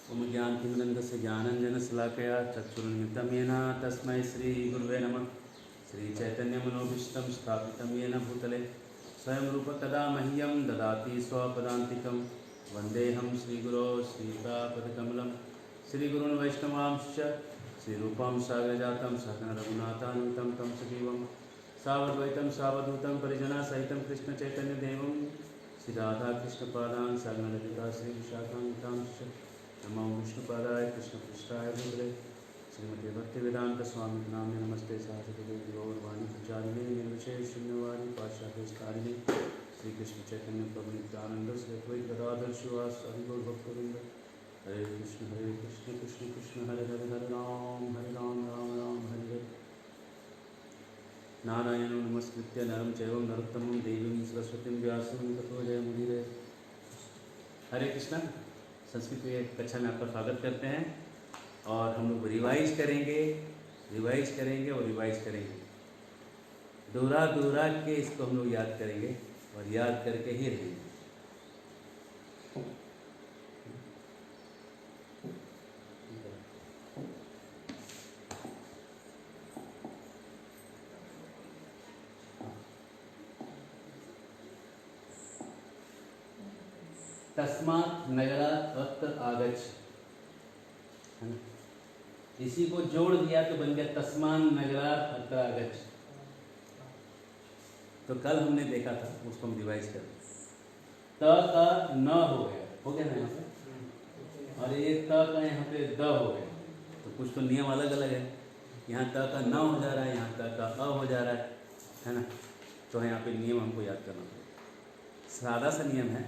ओम ज्ञानतिमिरन्धस्य ज्ञानञ्जनशलाकया चक्षुरुन्मिलितं येन तस्मै श्रीगुरुवे नमः। श्रीचैतन्यमनोभीष्टं स्थापितं येन भूतले स्वयं रूप कदा मह्यं ददाति स्वपदान्तिकं। वन्देऽहं श्रीगुरो श्रीयुतापदकमलं श्रीगुरून् वैष्णवांश्च श्रीरूपं साग्रजातं सहगण रघुनाथान्वितं तं सजीवं सावद्वैतं सावधूतं परिजनसहितं कृष्णचैतन्यदेवं श्रीराधाकृष्णपादान् सहगणललिता श्रीविशाखान्वितांश्च नमो विष्णुपादाय कृष्णपृष्ठाय भूतले श्रीमती भक्तिवेदांत स्वामी नाम्ने नमस्ते साधुदेवी गौरवाणी प्रचारिणे निर्विशेष शून्यवादी पाशाखेष्ठारिणे श्री कृष्ण चैतन्य प्रभु नित्यानंद श्री अद्वैत गदाधर शिवास हरि गौर भक्तवृंद। हरे कृष्ण कृष्ण कृष्ण हरे हरे हरे राम राम राम हरे हरे। नारायणं नमस्कृत्य नरं चैव नरोत्तमं देवीं सरस्वतीं व्यासं ततो जयमुदीरये। हरे कृष्ण। संस्कृत की कक्षा में आपका स्वागत करते हैं और हम लोग रिवाइज करेंगे और रिवाइज करेंगे। दोहरा के इसको हम लोग याद करेंगे और याद करके ही रहेंगे। तस्मात् नगरात् अत्र आगच्छ, है ना। इसी को जोड़ दिया तो बन गया तस्मात् नगरात् अत्र आगच्छ। तो कल हमने देखा था, उसको हम रिवाइज कर त का न हो गया ना यहाँ पे, और ये त का यहाँ पे द हो गया। तो कुछ तो नियम अलग अलग है। यहाँ त का न हो जा रहा है, यहाँ त का अ हो जा रहा है ना। तो यहाँ पे नियम हमको याद करना पड़ेगा। सादा सा नियम है,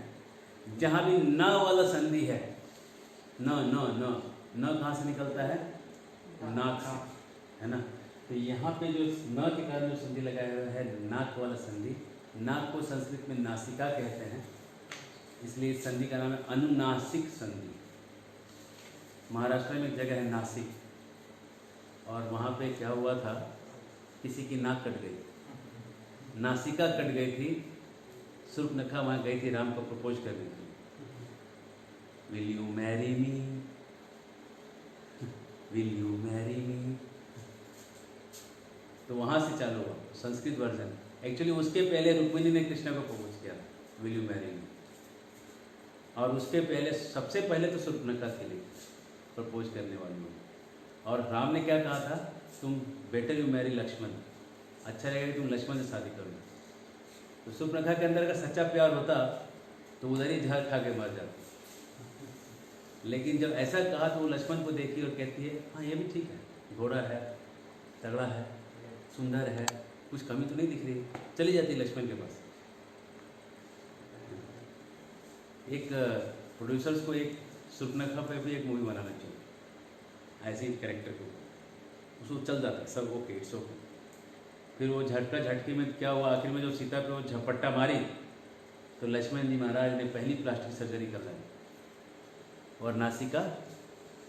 जहाँ भी न वाला संधि है, न न न न कहाँ से निकलता है? नाक, है ना। तो यहाँ पे जो न के कारण जो संधि लगाया हुआ है, नाक वाला संधि, नाक को संस्कृत में नासिका कहते हैं, इसलिए इस संधि का नाम है अनुनासिक संधि। महाराष्ट्र में एक जगह है नासिक, और वहाँ पे क्या हुआ था, किसी की नाक कट गई, नासिका कट गई थी। शूर्पणखा वहाँ गई थी राम को प्रपोज करने के लिए। Will you marry me, will you marry me. तो वहाँ से चालू हुआ संस्कृत वर्जन। एक्चुअली उसके पहले रुक्मिणी ने कृष्ण को प्रपोज किया, विल यू मैरी मी। और उसके पहले, सबसे पहले तो शूर्पणखा के लिए प्रपोज करने वाली हो। और राम ने क्या कहा था, तुम बेटर यू मैरी लक्ष्मण, अच्छा रहेगा कि तुम लक्ष्मण से शादी करो। तो शूर्पणखा के अंदर अगर सच्चा प्यार होता तो उधर ही जहर खा के मर जाता। लेकिन जब ऐसा कहा तो वो लक्ष्मण को देखी और कहती है, हाँ ये भी ठीक है, घोड़ा है, तगड़ा है, सुंदर है, कुछ कमी तो नहीं दिख रही। चली जाती लक्ष्मण के पास। एक प्रोड्यूसर्स को एक शूर्पणखा पे भी एक मूवी बनाना चाहिए, ऐसे ही कैरेक्टर को। उसको चल जाता है सब, ओके इट्स ओके। फिर वो झटके में क्या हुआ, आखिर में जो सीता पे वो झपट्टा मारी तो लक्ष्मण जी महाराज ने पहली प्लास्टिक सर्जरी कर ली और नासिका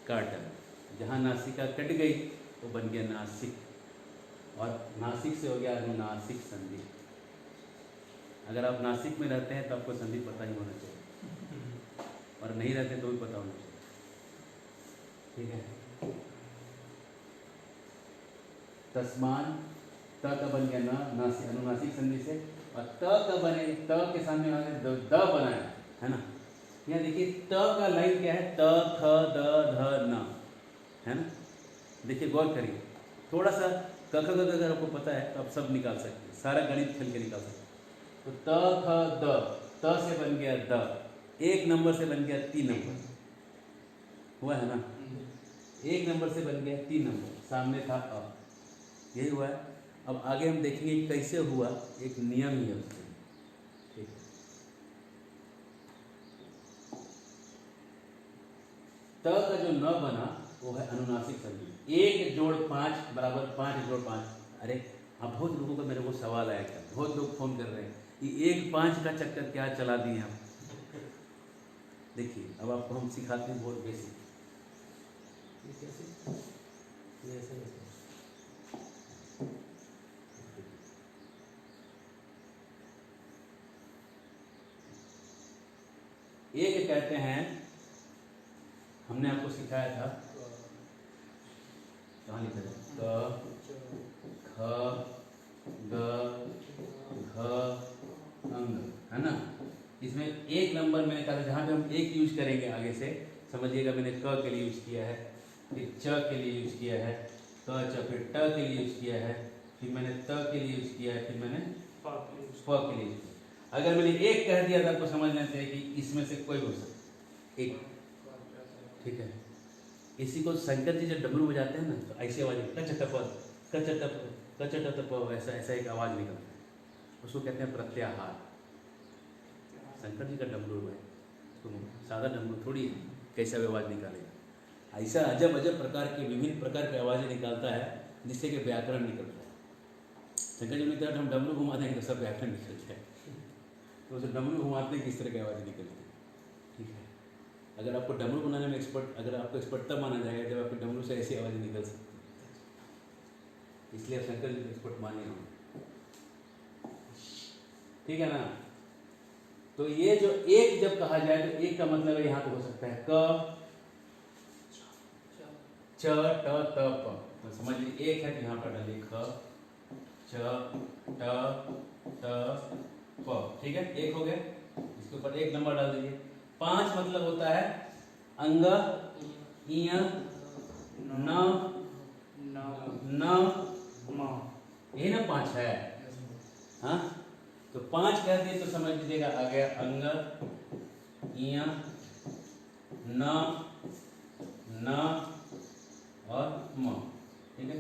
काट डाली। जहाँ नासिका कट गई वो बन गया नासिक, और नासिक से हो गया अनुनासिक संधि। अगर आप नासिक में रहते हैं तो आपको संधि पता ही होना चाहिए, और नहीं रहते तो भी पता होना चाहिए, ठीक है। तस्मान त का बन गया नासिक, अनुनासिक संधि से। और त का बने, त के सामने द बनाया, है ना। यहाँ देखिए त का लाइन क्या है, त ख द ध न, है ना। देखिए गौर करिए थोड़ा सा। क ख ग अगर आपको पता है तो आप सब निकाल सकते हैं, सारा गणित खेल के निकाल सकते हैं। तो त ख द, त से बन गया द, एक नंबर से बन गया 3 नंबर, हुआ है ना। एक नंबर से बन गया 3 नंबर, सामने था अ, यही हुआ है। अब आगे हम देखेंगे कैसे हुआ, एक नियम ही है उसके, ठीक है। त का जो न बना वो है अनुनासिक संधि। 1 जोड़ 5 बराबर 5 जोड़ 5। अरे अब बहुत लोगों का मेरे को सवाल आया था, बहुत लोग फोन कर रहे हैं कि 1-5 का चक्कर क्या चला दिए हम। देखिए अब आपको हम सिखाते हैं बहुत बेसिक। ये कैसे, ये ऐसे ऐसे। एक कहते हैं हमने आपको सिखाया था, कहाँ लिखा था, क ख ग घ अंग, है ना। इसमें एक नंबर मैंने कहा था जहाँ पे हम एक यूज करेंगे आगे से, समझिएगा। मैंने क के लिए यूज किया है, फिर च के लिए यूज किया है, क च, फिर ट के लिए यूज किया है, फिर मैंने त के लिए यूज किया है, फिर मैंने प के लिए यूज किया। अगर मैंने एक कह दिया तो आपको समझ लेना चाहिए कि इसमें से कोई हो सकता एक, ठीक है। इसी को शंकर जी जब डमरू बजाते हैं ना तो ऐसी आवाज, कचटप कचटप कचटप, ऐसा ऐसा एक आवाज निकलता है, उसको कहते हैं प्रत्याहार। शंकर जी का डमरू है, तो सादा डमरू थोड़ी है, कैसा भी आवाज निकालेगा। ऐसा अजब अजब प्रकार की विभिन्न प्रकार की आवाज़ें निकालता है जिससे कि व्याकरण निकलता है। शंकर जी ने कहा हम डमरू घुमा देंगे तो सब व्याकरण निकल जाए, तो उसे डमरू घुमाते हैं किस तरह की आवाज़ें निकलती है, ठीक है। अगर आपको डमरू बनाने में एक्सपर्ट, अगर आपको एक्सपर्ट तब माना जाएगा जब आपके डमरू से ऐसी आवाज़ें निकल सकती है, इसलिए शंकर जी एक्सपर्ट माने हम, ठीक है ना। तो ये जो एक जब कहा जाए तो एक का मतलब है यहाँ पे हो सकता है क च ट त प, तो समझ लीजिए एक है तो यहाँ पर डालिए ख च ट त प, ठीक है, एक हो गया। इसके ऊपर एक नंबर डाल दीजिए। 5 मतलब होता है अंग इय न न म, यही ना 5 है, हाँ। तो 5 कह दिए तो समझ लीजिएगा आ गया अंग इय न और म, ठीक है।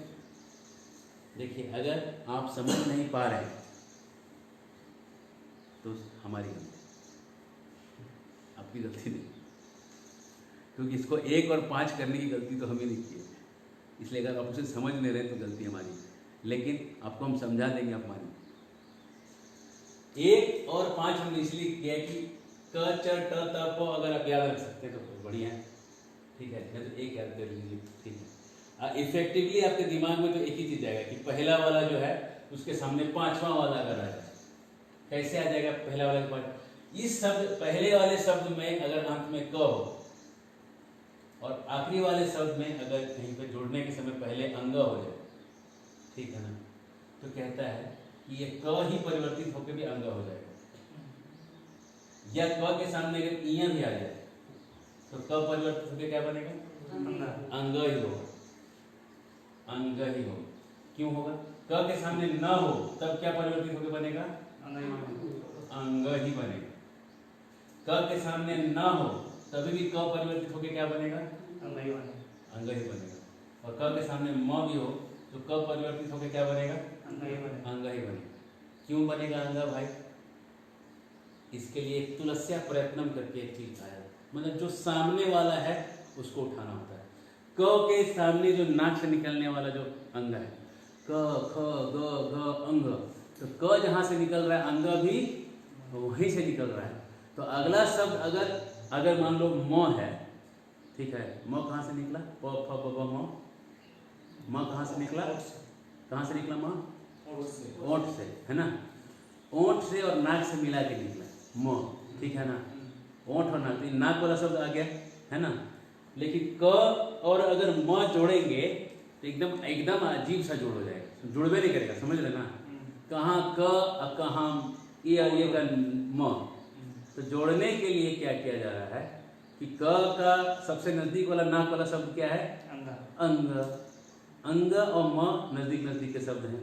देखिए अगर आप समझ नहीं पा रहे तो हमारी गलती, आपकी गलती नहीं, क्योंकि इसको 1 और 5 करने की गलती तो हमें नहीं की है, इसलिए अगर आप उसे समझ नहीं रहे तो गलती हमारी, लेकिन आपको हम समझा देंगे, आप मानिए। 1 और 5 हमने इसलिए किया कि क च ट त प अगर आप याद रख सकते हैं तो बढ़िया है, ठीक है, नहीं तो एक याद कर लीजिए, ठीक है। इफेक्टिवली आपके दिमाग में तो एक ही चीज जाएगा कि पहला वाला जो है उसके सामने 5वां वाला अगर आ जाए, कैसे आ जाएगा पहला वाला के बाद, इस शब्द पहले वाले शब्द में अगर अंत में क हो और आखिरी वाले शब्द में अगर कहीं पे जोड़ने के समय पहले अंग हो जाए, ठीक है ना, तो कहता है कि ये क ही परिवर्तित होकर भी अंग हो जाएगा, या क के सामने अगर इया भी आ जाए तो क परिवर्तित होकर क्या बनेगा, अंग ही होगा, अंग ही होगा। क्यों होगा, क के सामने न हो तब क्या परिवर्तित होकर बनेगा, अंग ही बनेगा। क के सामने न हो तभी भी क परिवर्तित होकर क्या बनेगा, अंग ही बनेगा। और क के सामने म भी हो तो क परिवर्तित होकर क्या बनेगा, अंग ही बनेगा। क्यों बनेगा अंग भाई, इसके लिए तुलस्या प्रयत्नम करके एक चीज आया, मतलब जो सामने वाला है उसको उठाना होता है। क के सामने जो नाक से निकलने वाला जो अंग है, क ख ग घ अंग, तो क जहाँ से निकल रहा है अंग भी वहीं से निकल रहा है। तो अगला शब्द अगर मान लो म है, ठीक है, म कहाँ से निकला, प फ ब भ म कहाँ से निकला, कहाँ से निकला, म ओंठ से, है ना, ओंठ से और नाक से मिला के निकला म, ठीक है ना, ओंठ और नाक, नाक वाला शब्द आ गया, है ना। लेकिन क और अगर म जोड़ेंगे तो एकदम अजीब सा जोड़ हो जाएगा, जुड़बे नहीं करेगा, समझ रहे ना, कहाँ क और कहाँ ये का म। तो जोड़ने के लिए क्या किया जा रहा है कि क का सबसे नजदीक वाला नाक वाला शब्द क्या है, अंग, अंग और म नजदीक नजदीक के शब्द हैं,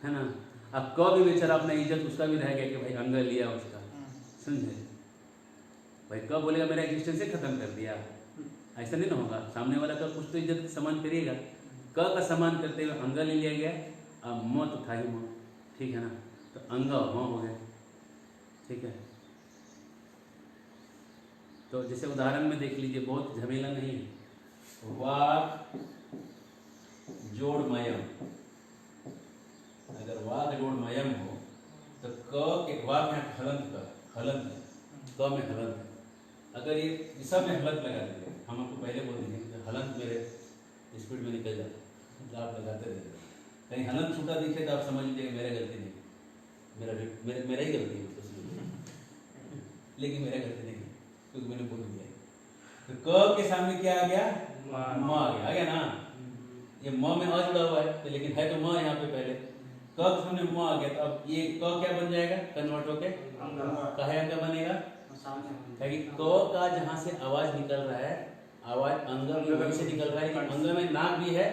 है ना। अब क भी बेचारा अपना इज्जत उसका भी रह गया कि भाई अंग लिया उसका, समझे भाई, क बोलेगा मेरा एग्जिस्टेंस खत्म कर दिया, ऐसा नहीं ना होगा, सामने वाला का कुछ तो इज्जत सम्मान करिएगा। क का सम्मान करते हुए अंग ले लिया गया, अब म तो था ही म, ठीक है ना, तो अंग और म हो गया, ठीक है। तो जैसे उदाहरण में देख लीजिए, बहुत झमेला नहीं है, वाक जोड़ मयम, अगर वाक जोड़ मयम हो तो क के वाक में हलंत का हलंत है, क में हलंत है, अगर ये सब में हलंत लगा दीजिए, हम आपको पहले बोल देंगे हलंत मेरे स्पीड में निकल जाता है, तो आप लगाते रहिए, कहीं हलंत छूटा दिखे तो आप समझ लीजिए मेरा गलती नहीं, मेरा ही गलती है, लेकिन मेरा गलती नहीं, क्योंकि मैंने बोल दिया। तो क के सामने क्या आ गया? म आ गया ना। ये म में अ जुड़ा हुआ है तो, लेकिन है तो म यहाँ पे पहले। क के सामने म आ गया तो अब ये क क्या बन जाएगा? कन्वर्ट होके कहा क्या बनेगा? क्योंकि क का जहाँ से आवाज निकल रहा है, आवाज अंग से निकल रहा है, लेकिन अंग में नाक भी है,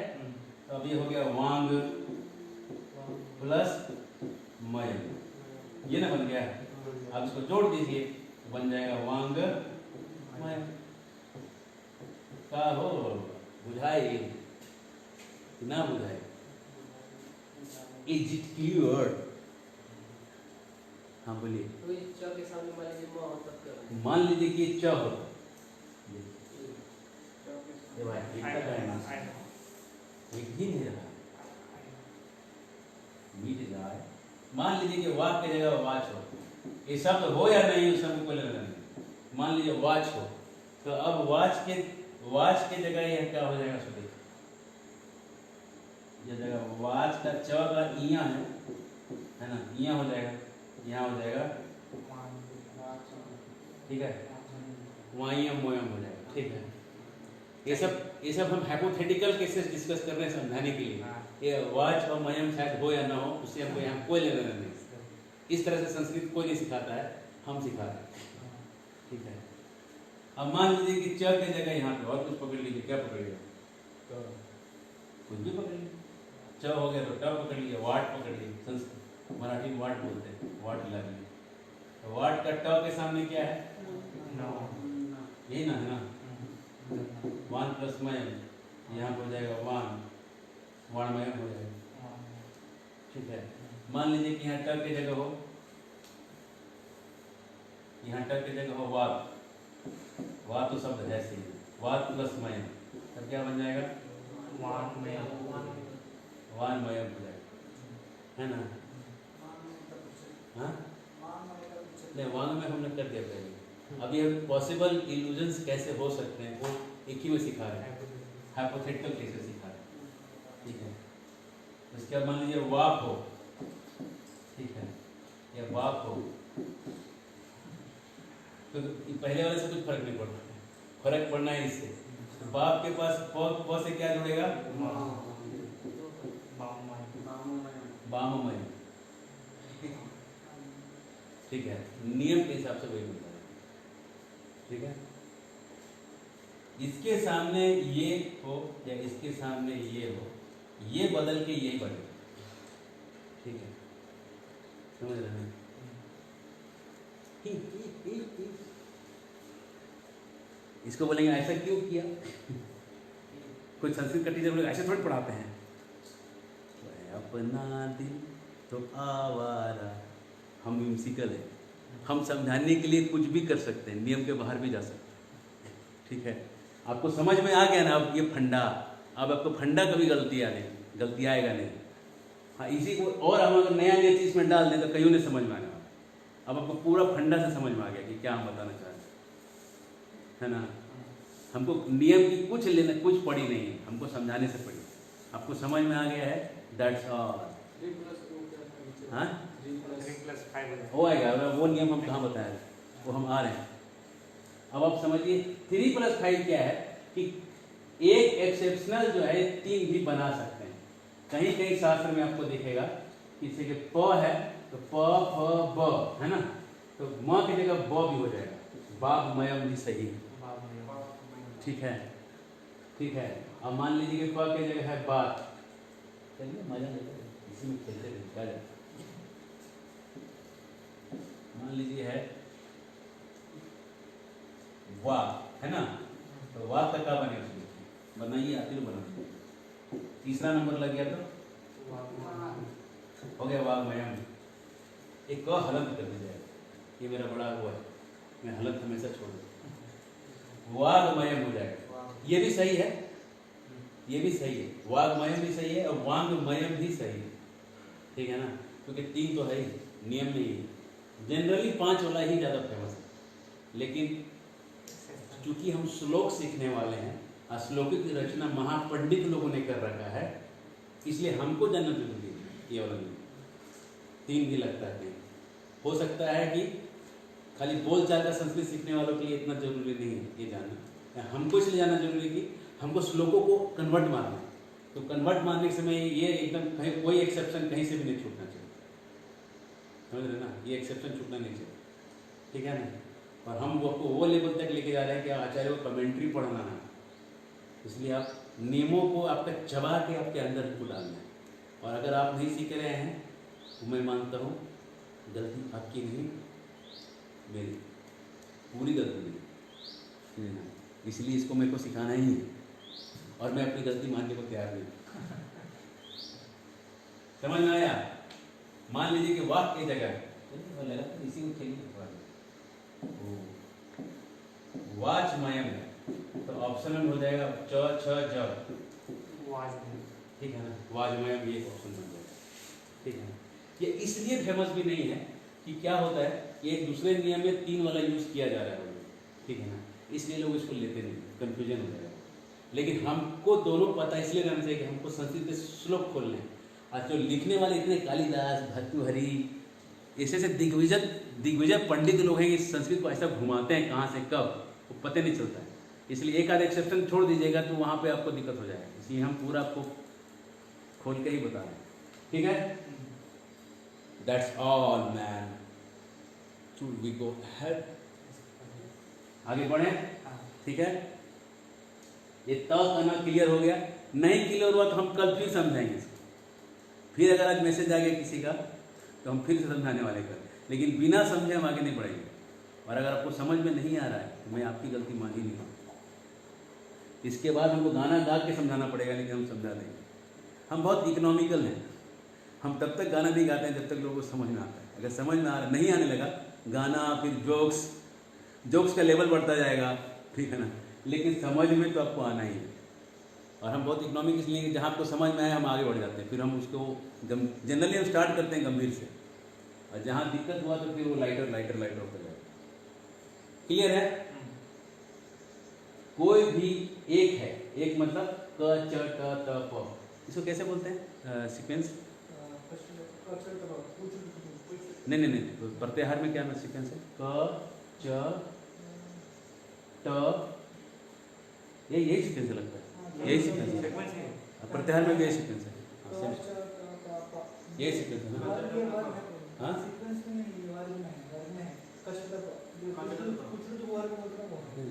तो अब ये हो गया वांग प्लस मय, ये ना बन गया। अब इसको जोड़ दीजिए तो बन जाएगा वांग मय। का हो बुझाई ना बुझाई? Is it clear? हाँ बोलिए। तो इस च के सामने मान लीजिए म हो तब क्या होगा? मान लीजिए कि च होता, ये भाई एक तक है ना, एक ही नहीं रहा, मिट जाए। मान लीजिए कि वाक की जगह वाच हो, ये शब्द हो या नहीं उस शब्द को लेना नहीं। मान लीजिए वाच हो, तो अब वाच के जगह यह क्या हो जाएगा? सुनिए, ये जगह वाच का च का इया है ना, इया हो जाएगा, यहाँ हो जाएगा, ठीक है, वाइयम मोयम हो जाएगा, ठीक है। ये सब हम हाइपोथेटिकल केसेस डिस्कस कर रहे हैं समझाने के लिए। ये वाच और मयम शायद हो या ना हो, उससे हमको यहाँ कोई लेना देना नहीं। इस तरह से संस्कृत कोई नहीं सिखाता है, हम सिखाते हैं, ठीक है। अब मान लीजिए कि च की जगह यहाँ पे और कुछ पकड़ लीजिए, क्या पकड़िएगा? कुछ भी पकड़ लीजिए। च हो गया तो ट पकड़ लीजिए, वाट पकड़ लीजिए, संस्कृत मराठी में वाट बोलते हैं, वाट ला लीजिए। तो वाट का ट के सामने क्या है? यही ना है ना, वान प्लस मयम, यहाँ हो जाएगा वान, वाणमयम हो जाएगा, ठीक है। मान लीजिए कि यहाँ ट की जगह हो, यहाँ ट की जगह हो वात, वात तो शब्द है ऐसे ही, वात प्लस मयम, तब क्या बन जाएगा? वाणमयम, वाणमयम हो जाएगा, है ना? हाँ नहीं, वान में हमने कर दिया पहले। अभी हम पॉसिबल इल्यूजन्स कैसे हो सकते हैं वो एक ही में सिखा रहे हैं, हाइपोथेटिकल केसेस सिखा रहे हैं, ठीक है। इसके बाद मान लीजिए वाप हो, ठीक है, या बाप हो, तो पहले वाले से कुछ फर्क नहीं पड़ता, फर्क पड़ना है इससे। तो बाप के पास प से क्या जुड़ेगा? बाममय, ठीक है, नियम के हिसाब से वही मिलता है, ठीक है। इसके सामने ये हो या इसके सामने ये हो, ये बदल के यही बने, ठीक है, समझ रहे हैं? इसको बोलेंगे ऐसा क्यों किया? कुछ संस्कृत का टीचर बोलेगा ऐसे थोड़ी पढ़ाते हैं, अपना दिल तो आवारा, हम म्यूजिकल है, हम समझाने के लिए कुछ भी कर सकते हैं, नियम के बाहर भी जा सकते हैं, ठीक है। आपको समझ में आ गया ना अब ये फंडा, अब आपको फंडा कभी गलती आएगा नहीं। हाँ, इसी को और हम अगर नया चीज में डाल दें तो कहीं नहीं समझ में आने वाला। अब आपको पूरा फंडा से समझ में आ गया कि क्या हम बताना चाहते हैं, है ना? हमको नियम की कुछ पड़ी नहीं है, हमको समझाने से पड़ी, आपको समझ में आ गया है, दैट्स ऑल। हाँ, हो आएगा, वो नियम हम कहाँ बताए, वो हम आ रहे हैं। अब आप समझिए 3+5 क्या है कि एक एक्सेप्शनल जो है 3 भी बना सकते हैं। कहीं कहीं शास्त्र में आपको दिखेगा किसी के प है तो प फ ब, है ना, तो म की जगह ब भी हो जाएगा, बाप मयम भी सही, ठीक है, ठीक है। अब मान लीजिए कि प की जगह है बात, चलिए मजा लेते इसी में खेलते क्या जाए। मान लीजिए है वाह, है ना, तो वाह तक का बने, उसको बनाइए, आते हो बनाइए। तीसरा नंबर लग गया तो हो गया वाह मयम, एक क हलंत कर दिया जाएगा, ये मेरा बड़ा हुआ है, मैं हलंत हमेशा छोड़ दूँ, वाग्मयम हो जाएगा। ये भी सही है, ये भी सही है, वाग्मयम भी सही है और वांगमयम भी सही है, ठीक है ना, क्योंकि 3 तो है ही, नियम नहीं है। जनरली 5 वाला ही ज़्यादा फेमस है, लेकिन चूंकि हम श्लोक सीखने वाले हैं, श्लोक की रचना महापंडित लोगों ने कर रखा है, इसलिए हमको जानना जरूरी है। ये वाला नहीं, 3 भी लगता है, हो सकता है कि खाली बोलचाल का संस्कृत सीखने वालों के लिए इतना जरूरी नहीं है ये जानना, हमको इसलिए जानना जरूरी कि हमको श्लोकों को कन्वर्ट मारना है। तो कन्वर्ट मारने के समय ये एकदम कहीं कोई एक्सेप्शन कहीं से भी नहीं छूटना चाहिए, समझ रहे ना, ये एक्सेप्शन छूटना नहीं चाहिए, ठीक है ना। और हम वो लेवल तक लेके जा रहे हैं कि आचार्य को कमेंट्री पढ़ना है, इसलिए आप नियमों को आपका चबा के आपके अंदर को डालना है। और अगर आप नहीं सीख रहे हैं तो मैं मानता हूँ गलती आपकी नहीं, मेरी पूरी गलती नहीं, इसलिए इसको मेरे को सिखाना ही है और मैं अपनी गलती मानने को तैयार नहीं। समझ में आया? मान लीजिए कि वाक की जगह लगा इसी को खेलिए वाचमयम है, तो ऑप्शन में हो जाएगा च छ ज, ठीक है ना, वाजमयम ये ऑप्शन बन जाएगा, ठीक है। ये इसलिए फेमस भी नहीं है कि क्या होता है, ये एक दूसरे नियम में 3 वाला यूज किया जा रहा है, ठीक है ना, इसलिए लोग इसको लेते नहीं, कंफ्यूजन हो जाएगा। लेकिन हमको दोनों पता इसलिए रहना चाहिए कि हमको संस्कृत के श्लोक खोलने हैं। और जो लिखने वाले इतने कालिदास, भर्तृहरि, ऐसे दिग्विजय पंडित लोग हैं कि संस्कृत को ऐसा घुमाते हैं कहाँ से कब वो पता नहीं चलता है। इसलिए एक आध एक्सेप्शन छोड़ दीजिएगा तो वहाँ पे आपको दिक्कत हो जाएगा, इसलिए हम पूरा आपको खोल के ही बता रहे हैं, ठीक है। That's all man, we go head, आगे बढ़े, ठीक है। ये त कहना क्लियर हो गया, नहीं क्लियर हुआ तो हम कल फिर समझाएंगे इसको। फिर अगर आज मैसेज आ गया किसी का तो हम फिर से समझाने वाले कर, लेकिन बिना समझे हम आगे नहीं बढ़ेंगे। और अगर आपको समझ में नहीं आ रहा है तो मैं आपकी गलती मान ही नहीं पाऊँ। इसके बाद हमको गाना गा के समझाना पड़ेगा, लेकिन हम समझा देंगे। हम बहुत इकोनॉमिकल हैं, हम तब तक गाना नहीं गाते हैं जब तक लोगों को समझ में आता है। अगर समझ में नहीं आने लगा गाना, फिर जोक्स का लेवल बढ़ता जाएगा, ठीक है ना, लेकिन समझ में तो आपको आना ही है। और हम बहुत इकोनॉमिक इसलिए कि जहाँ आपको समझ में आए हम आगे बढ़ जाते हैं, फिर हम उसको जनरली हम स्टार्ट करते हैं गंभीर से, और जहाँ दिक्कत हुआ तो फिर वो लाइटर होता जाएगा। क्लियर है? कोई भी एक है, एक मतलब क च ट त प, इसको कैसे बोलते हैं सीक्वेंस? नहीं, तो प्रत्याहार में क्या सीक्वेंस है? क च ट, यही सीक्वेंस लगता है, यही सीक्वेंस है। प्रत्याहार में भी यही सीक्वेंस है, यही सीक्वेंस है ना। हाँ,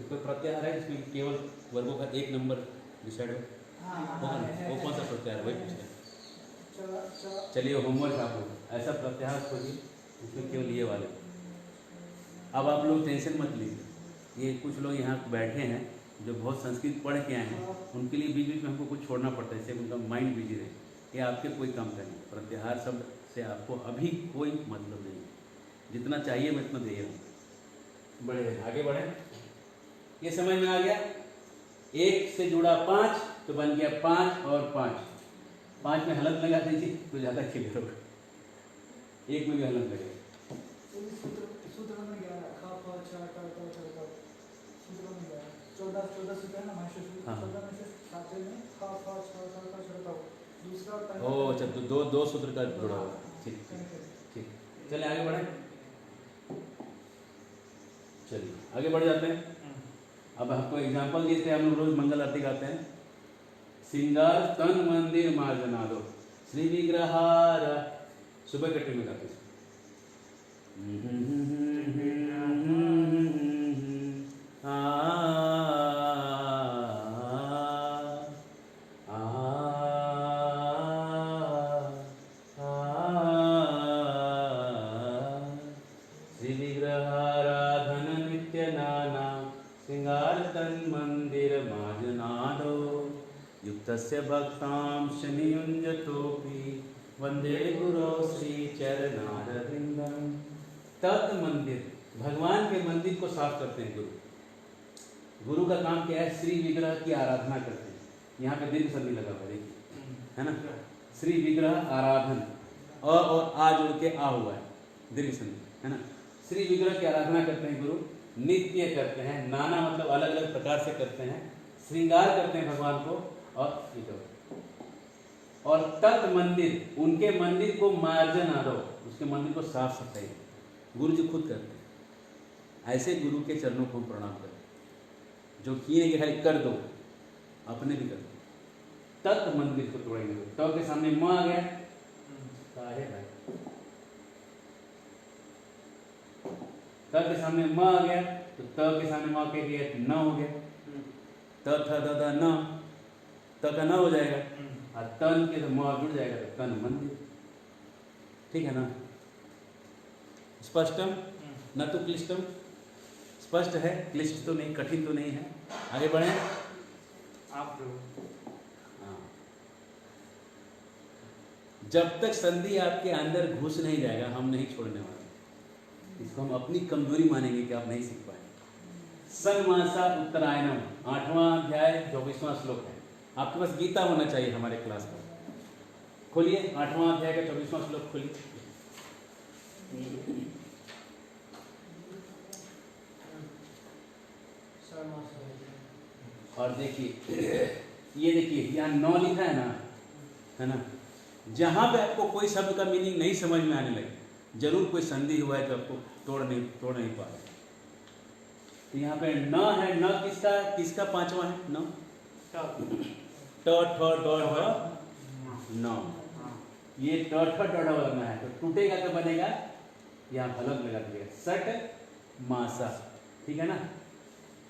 कोई प्रत्याहार है जिसमें केवल वर्गों का एक नंबर डिसाइड हो, वो कौन सा प्रत्याहार, वही पूछ रहे। चलिए होमवर्क आप लोग ऐसा प्रत्याहार खोजिए उसमें केवल ये वाले। अब आप लोग टेंशन मत लीजिए, ये कुछ लोग यहाँ बैठे हैं जो बहुत संस्कृत पढ़ के आए हैं, उनके लिए बीच बीच में हमको कुछ छोड़ना पड़ता है, इससे उनका माइंड बिजी रहे। ये आपके कोई काम का नहीं, प्रत्याहार शब्द से आपको अभी कोई मतलब नहीं, जितना चाहिए मैं इतना दे रहा हूँ। बढ़े आगे बढ़े, ये समझ में आ गया। 1 से जुड़ा 5 तो बन गया 5 और 5 में हलंत लगा दीजिए तो ज़्यादा क्लियर होगा। 1 में भी हलंत लगेगा। ओ अच्छा, तो दो सूत्र का जुड़ा हुआ, ठीक। चलिए आगे बढ़े, चलिए आगे बढ़ जाते हैं। अब आपको एग्जाम्पल देते हैं, हम लोग रोज मंगल आरती गाते हैं। सिंगार तन मंदिर मार्जना दो श्री विग्रहार, सुबह कट्टी में गाते हैं। श्री विग्रहाराधन नित्य नाना सिंगार तन मंदिर माजनादो युक्तस्य भक्तां शनियुञ्जतोऽपि वंदे गुरो श्री चरणारविंदम। तत् मंदिर, भगवान के मंदिर को साफ करते हैं गुरु का काम क्या है? श्री विग्रह की आराधना करते हैं। यहाँ पे दीर्घ संधि लगा हुआ देखिए, है ना, श्री विग्रह आराधन, और आ जोड़ के आ हुआ है, दीर्घ संधि, है ना। श्री विग्रह की आराधना करते हैं गुरु, नित्य करते हैं, नाना मतलब अलग अलग प्रकार से करते हैं, श्रृंगार करते हैं भगवान को, और तत् मंदिर, उनके मंदिर को मार्जन आदो, उसके मंदिर को साफ सफाई गुरु जी खुद करते हैं। ऐसे गुरु के चरणों को प्रणाम करें। जो किए नहीं कि खाली कर दो, अपने भी कर दो। तत् मंदिर को तोड़ेंगे। त के सामने म आ गया, है भाई। त के सामने म आ गया तो त के सामने म के दिया न हो गया। त थ द द न, त का न हो जाएगा और तन के तो म जुड़ जाएगा तो तन मंदिर। ठीक है ना? स्पष्टम न तो क्लिष्टम। स्पष्ट है, क्लिष्ट तो नहीं, कठिन तो नहीं है। आगे बढ़े आप हाँ। जब तक संधि आपके अंदर घुस नहीं जाएगा हम नहीं छोड़ने वाले। इसको हम अपनी कमजोरी मानेंगे कि आप नहीं सीख पाए। सन्मासा उत्तरायणम 8वां अध्याय 24वां श्लोक है। आपके पास गीता होना चाहिए हमारे क्लास पर। खोलिए 8वां अध्याय का 24वां श्लोक खोलिए। और देखिए ये देखिए यहाँ 9 लिखा है ना? जहाँ पे आपको कोई शब्द का मीनिंग नहीं समझ में आने लगे, जरूर कोई संधि हुआ है जो आपको तोड़ नहीं पा रहे। तो यहाँ पे न है, न किसका 5वां है? न ट ठ ड न, ये ट ठ ड लगना है तो टूटेगा तो बनेगा, यहाँ फलक लगा दिया सट मासा। ठीक है ना?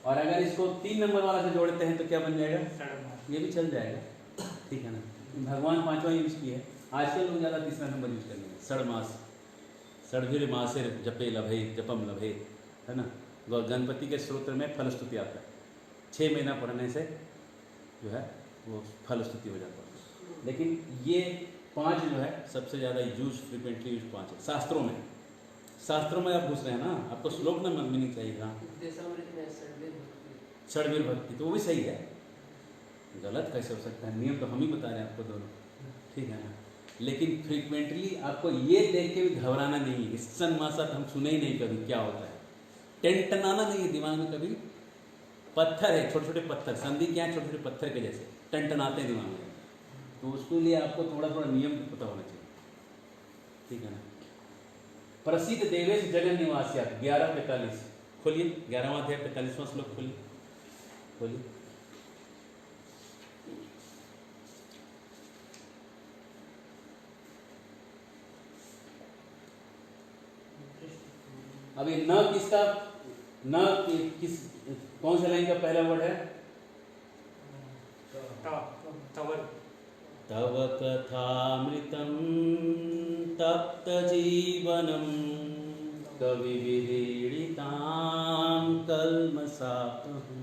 और अगर इसको 3 नंबर वाला से जोड़ते हैं तो क्या बन जाएगा? ये भी चल जाएगा। ठीक है ना? भगवान 5वां यूज किया है। आजकल लोग ज़्यादा 3रा नंबर यूज करेंगे। सड़मास, सड़भिर मासे जपे लभे जपम लभे, है ना? गणपति के स्तोत्र में फलस्तुति आता है। 6 महीना पढ़ने से जो है वो फलस्तुति हो जाता है। लेकिन ये 5 जो है सबसे ज़्यादा यूज, फ्रिक्वेंटली यूज 5 है शास्त्रों में। शास्त्रों में आप घुस रहे हैं ना, आपको श्लोक ना मीनिंग चाहिए। हाँ, षड्वीर भक्ति तो वो भी सही है, गलत कैसे हो सकता है? नियम तो हम ही बता रहे हैं आपको दोनों। ठीक है ना? लेकिन फ्रीक्वेंटली आपको ये देख के भी घबराना नहीं है। सन्मासा हम सुने ही नहीं कभी क्या होता है, टनटनाना नहीं है दिमाग में कभी। पत्थर है, छोटे छोटे पत्थर, संधि क्या है? छोटे छोटे पत्थर के जैसे टनटनाते हैं दिमाग में। तो उसके लिए आपको थोड़ा थोड़ा नियम पता होना चाहिए। ठीक है ना? प्रसिद्ध देवेश जगन निवासिया 11:45 खोलिए। 11वां अध्याय 45वां श्लोक खोलिए। अब ये न किसका, न किस, कौन से लाइन का पहला वर्ड है? तव कथामृतं तप्त जीवनम कवि विरीडितां कल्मषापहं।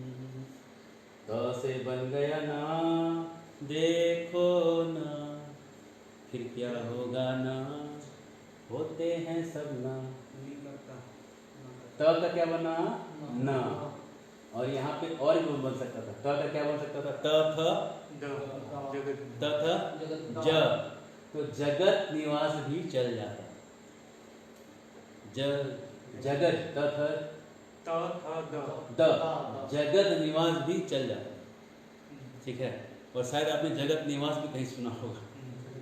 त से बन गया ना, देखो ना, फिर क्या होगा ना, होते हैं सब ना। त का क्या बना? न। और यहाँ पे और भी बन सकता था। त का क्या बन सकता था? त थ ज, तो जगत निवास भी चल जाता। जगत त थ द, जगत निवास भी चल जाता। ठीक है? और शायद आपने जगत निवास भी कहीं सुना होगा।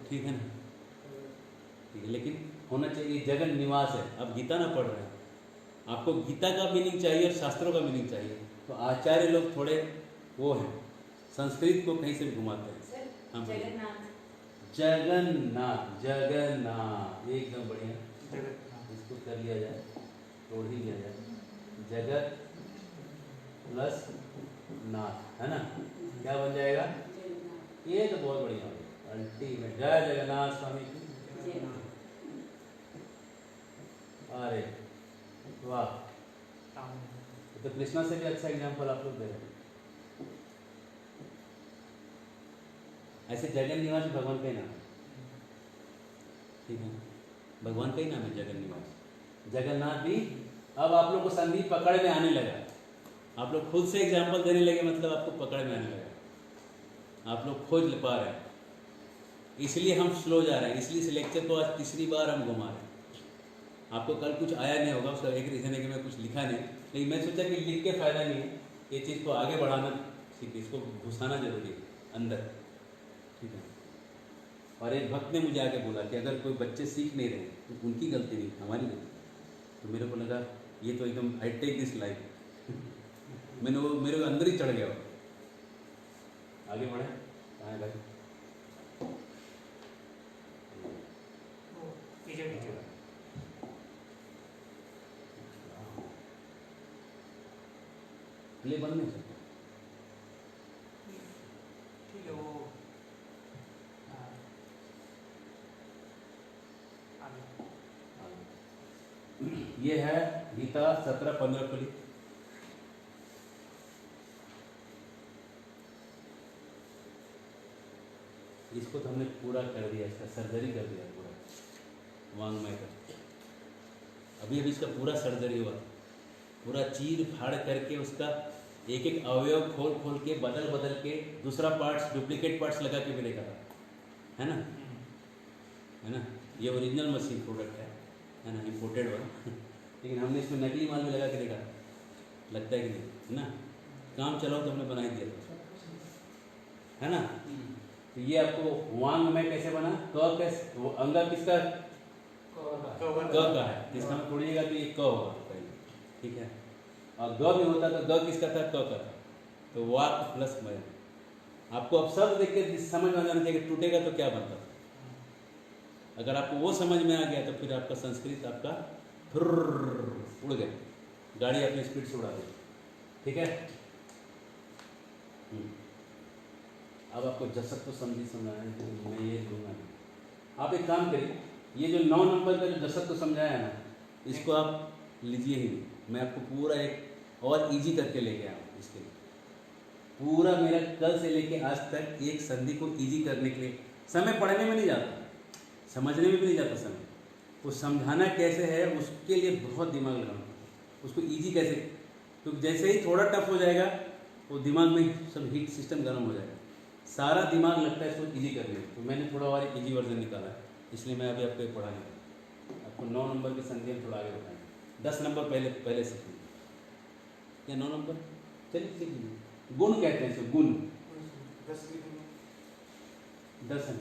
ठीक है ना? ठीक है, लेकिन होना चाहिए जगन निवास है। आप गीता ना पढ़ रहे हैं, आपको गीता का मीनिंग चाहिए और शास्त्रों का मीनिंग चाहिए। तो आचार्य लोग थोड़े वो हैं, संस्कृत को कहीं से भी घुमाते हैं। हाँ, जगन्नाथ, जगन्नाथ एकदम बढ़िया। इसको कर लिया जाए, तोड़ ही लिया जाए। जगत प्लस नाथ, है ना? क्या बन जाएगा? ये तो बहुत बढ़िया हो, अल्टीमेट। जय जगन्नाथ स्वामी की। अरे वाह, तो कृष्णा से भी अच्छा एग्जाम्पल आप लोग दे रहे हैं। ऐसे जगन निवास भगवान का ही नाम है। ठीक है? भगवान का ही नाम है जगन निवास। जगन्नाथ भी अब आप लोग को संधि पकड़ में आने लगा। आप लोग खुद से एग्जाम्पल देने लगे, मतलब आपको पकड़ में आने लगा, आप लोग खोज पा रहे हैं। इसलिए हम स्लो जा रहे हैं, इसलिए इस लेक्चर को आज 3री बार हम घुमा रहे हैं। आपको कल कुछ आया नहीं होगा, उसका एक रीज़न है कि मैं कुछ लिखा नहीं, लेकिन मैं सोचा कि लिख के फ़ायदा नहीं है, ये चीज़ को आगे बढ़ाना, ठीक है, इसको घुसाना जरूरी है अंदर। ठीक है? और एक भक्त ने मुझे आके बोला कि अगर कोई बच्चे सीख नहीं रहे तो उनकी गलती नहीं, हमारी गलती। तो मेरे को लगा ये तो एकदम आई टेक दिस लाइफ। मैंने वो मेरे को अंदर ही चढ़ गया वो। आगे बढ़े, कहाँ है भाई? नीचे नीचे प्ले बंद नहीं सकता। ठीक है वो ये है गीता 17-15 खुली। इसको तो हमने पूरा कर दिया, इसका सर्जरी कर दिया पूरा वांग्मय का। अभी अभी इसका पूरा सर्जरी हुआ, पूरा चीर फाड़ करके उसका एक एक अवयव खोल खोल के बदल बदल के दूसरा पार्ट्स, डुप्लीकेट पार्ट्स लगा के भी देखा था, है ना? है ना? ये ओरिजिनल मशीन प्रोडक्ट है ना, इम्पोर्टेड वाला लेकिन हमने इसमें नकली माल में लगा के देखा, लगता है कि नहीं, है ना? काम चलाओ तो हमने बना ही दिया था, है ना? तो ये आपको वांग्मय कैसे बना, क कैसे, वो अंगा किसका, क का है, इसका हम तोड़िएगा तो ये क होगा पहले, ठीक है? और ग भी होता तो ग किसका था, क का था, तो वाक प्लस मय। आपको अब शब्द देख के समझ में आ जाना चाहिए कि टूटेगा तो क्या बनता। अगर आपको वो समझ में आ गया तो फिर आपका संस्कृत आपका उड़ गया, गाड़ी अपनी स्पीड से उड़ा दी, ठीक है? अब आपको जसत तो समझाना है, तो मैं ये दूंगा। आप एक काम करिए, ये जो 9 नंबर का जो जसत तो समझाया है ना, इसको आप लीजिए ही नहीं, मैं आपको पूरा एक और इजी करके लेके आया हूँ। इसके लिए पूरा मेरा कल से लेके आज तक एक संधि को इजी करने के लिए, समय पढ़ने में नहीं जाता, समझने में भी नहीं जाता समय, वो समझाना कैसे है उसके लिए बहुत दिमाग लगाना, उसको इजी कैसे, तो जैसे ही थोड़ा टफ हो जाएगा वो दिमाग में सब हीट सिस्टम गर्म हो जाएगा, सारा दिमाग लगता है इसको इजी करने में। तो मैंने थोड़ा और इजी वर्जन निकाला है, इसलिए मैं अभी आपको पढ़ा नहीं, आपको 9 नंबर की संधि हम थोड़ा आगे बताएंगे। 10 नंबर पहले सीख लीजिए, या 9 नंबर चलिए सीख लीजिए। गुण कहते हैं इसको, गुण 10 है,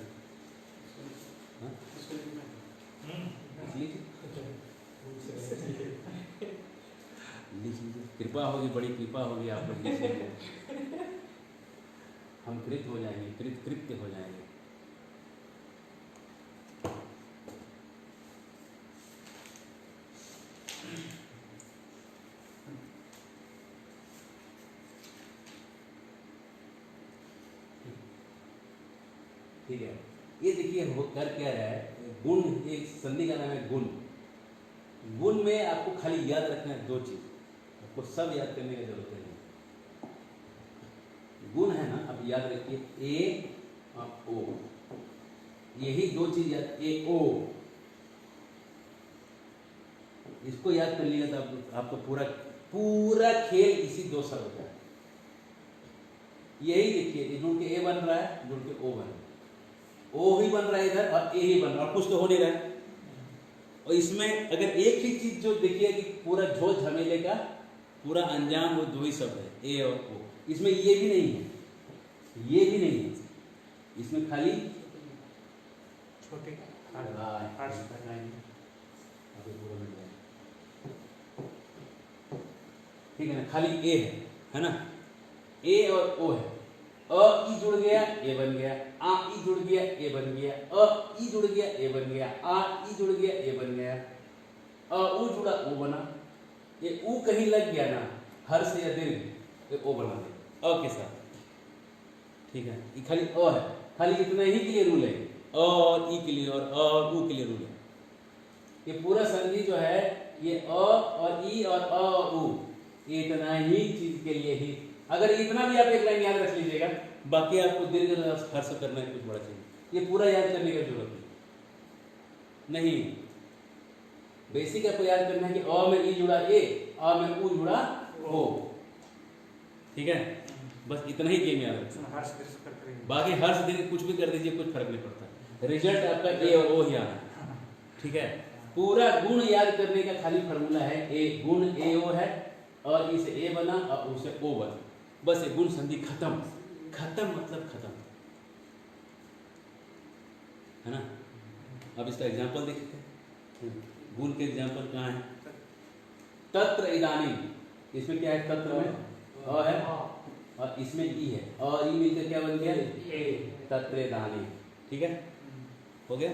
हाँ? लिख लीजिए, कृपा होगी, बड़ी कृपा होगी, आप लोग लिख लीजिए, हम कृत हो जाएंगे, कृत्य हो जाएंगे। ठीक है, ये देखिए वो कर क्या रहा है, गुण, एक संधि का नाम है गुण। गुण में आपको खाली याद रखना है 2 चीज, आपको सब याद करने की जरूरत नहीं। गुण है ना, अब याद रखिए ए और ओ, यही 2 चीज याद, ए ओ, इसको याद कर लिया तो आपको पूरा खेल इसी 2 शब्द का है। यही देखिए, जुड़ के ए बन रहा है, जुड़ के ओ बन रहा है, ओ ही बन रहा है इधर और ए ही बन रहा है, और कुछ तो हो नहीं रहा है। और इसमें अगर एक ही चीज जो देखिए कि पूरा झोल झमेले का पूरा अंजाम वो 2 ही शब्द है, ए और ओ, इसमें ये भी नहीं है, ये भी नहीं है, इसमें खाली छोटे ठीक है ना, खाली ए है ना, ए और ओ है, अ ई जुड़ गया ए बन गया, आ ई जुड़ गया ए बन गया, अ ई जुड़ गया ए बन गया, आ ई जुड़ गया ए बन गया, अ उ जुड़ा ओ बना, ये उ कहीं लग गया ना, हर्ष या दीर्घ, तो ओ बना दे अ के साथ, ठीक है? ये खाली अ है, खाली इतना ही के लिए रूल है, अ और ई के लिए और अ और उ के लिए रूल है। ये पूरा संधि जो है ये अ और ई और अ और उ, इतना ही चीज के लिए ही, अगर इतना भी आप एक लाइन याद रख लीजिएगा, बाकी आपको दीर्घ हर्ष करना है कुछ बड़ा चाहिए, ये पूरा याद करने की जरूरत नहीं। बेसिक आपको याद करना है कि अ में ई जुड़ा ए, अ में उ जुड़ा ओ, ठीक है? बस इतना ही गेम याद रखना, बाकी हर्ष दीर्घ कुछ भी कर दीजिए, कुछ फर्क नहीं पड़ता, रिजल्ट आपका ए और ओ ही आना है, ठीक है? पूरा गुण याद करने का खाली फॉर्मूला है, ए गुण ए ओ है, और इसे ए बना और उसे ओ बना, बस ये गुण संधि खत्म, खत्म मतलब खत्म, है ना? अब इसका एग्जांपल देखते हैं, गुण के एग्जांपल कहाँ है? तत्र इदानीम, इसमें क्या है? तत्र में अ है और इसमें ई है, और ई मिलकर क्या बन गया? तत्रे दाने। ठीक है, हो गया।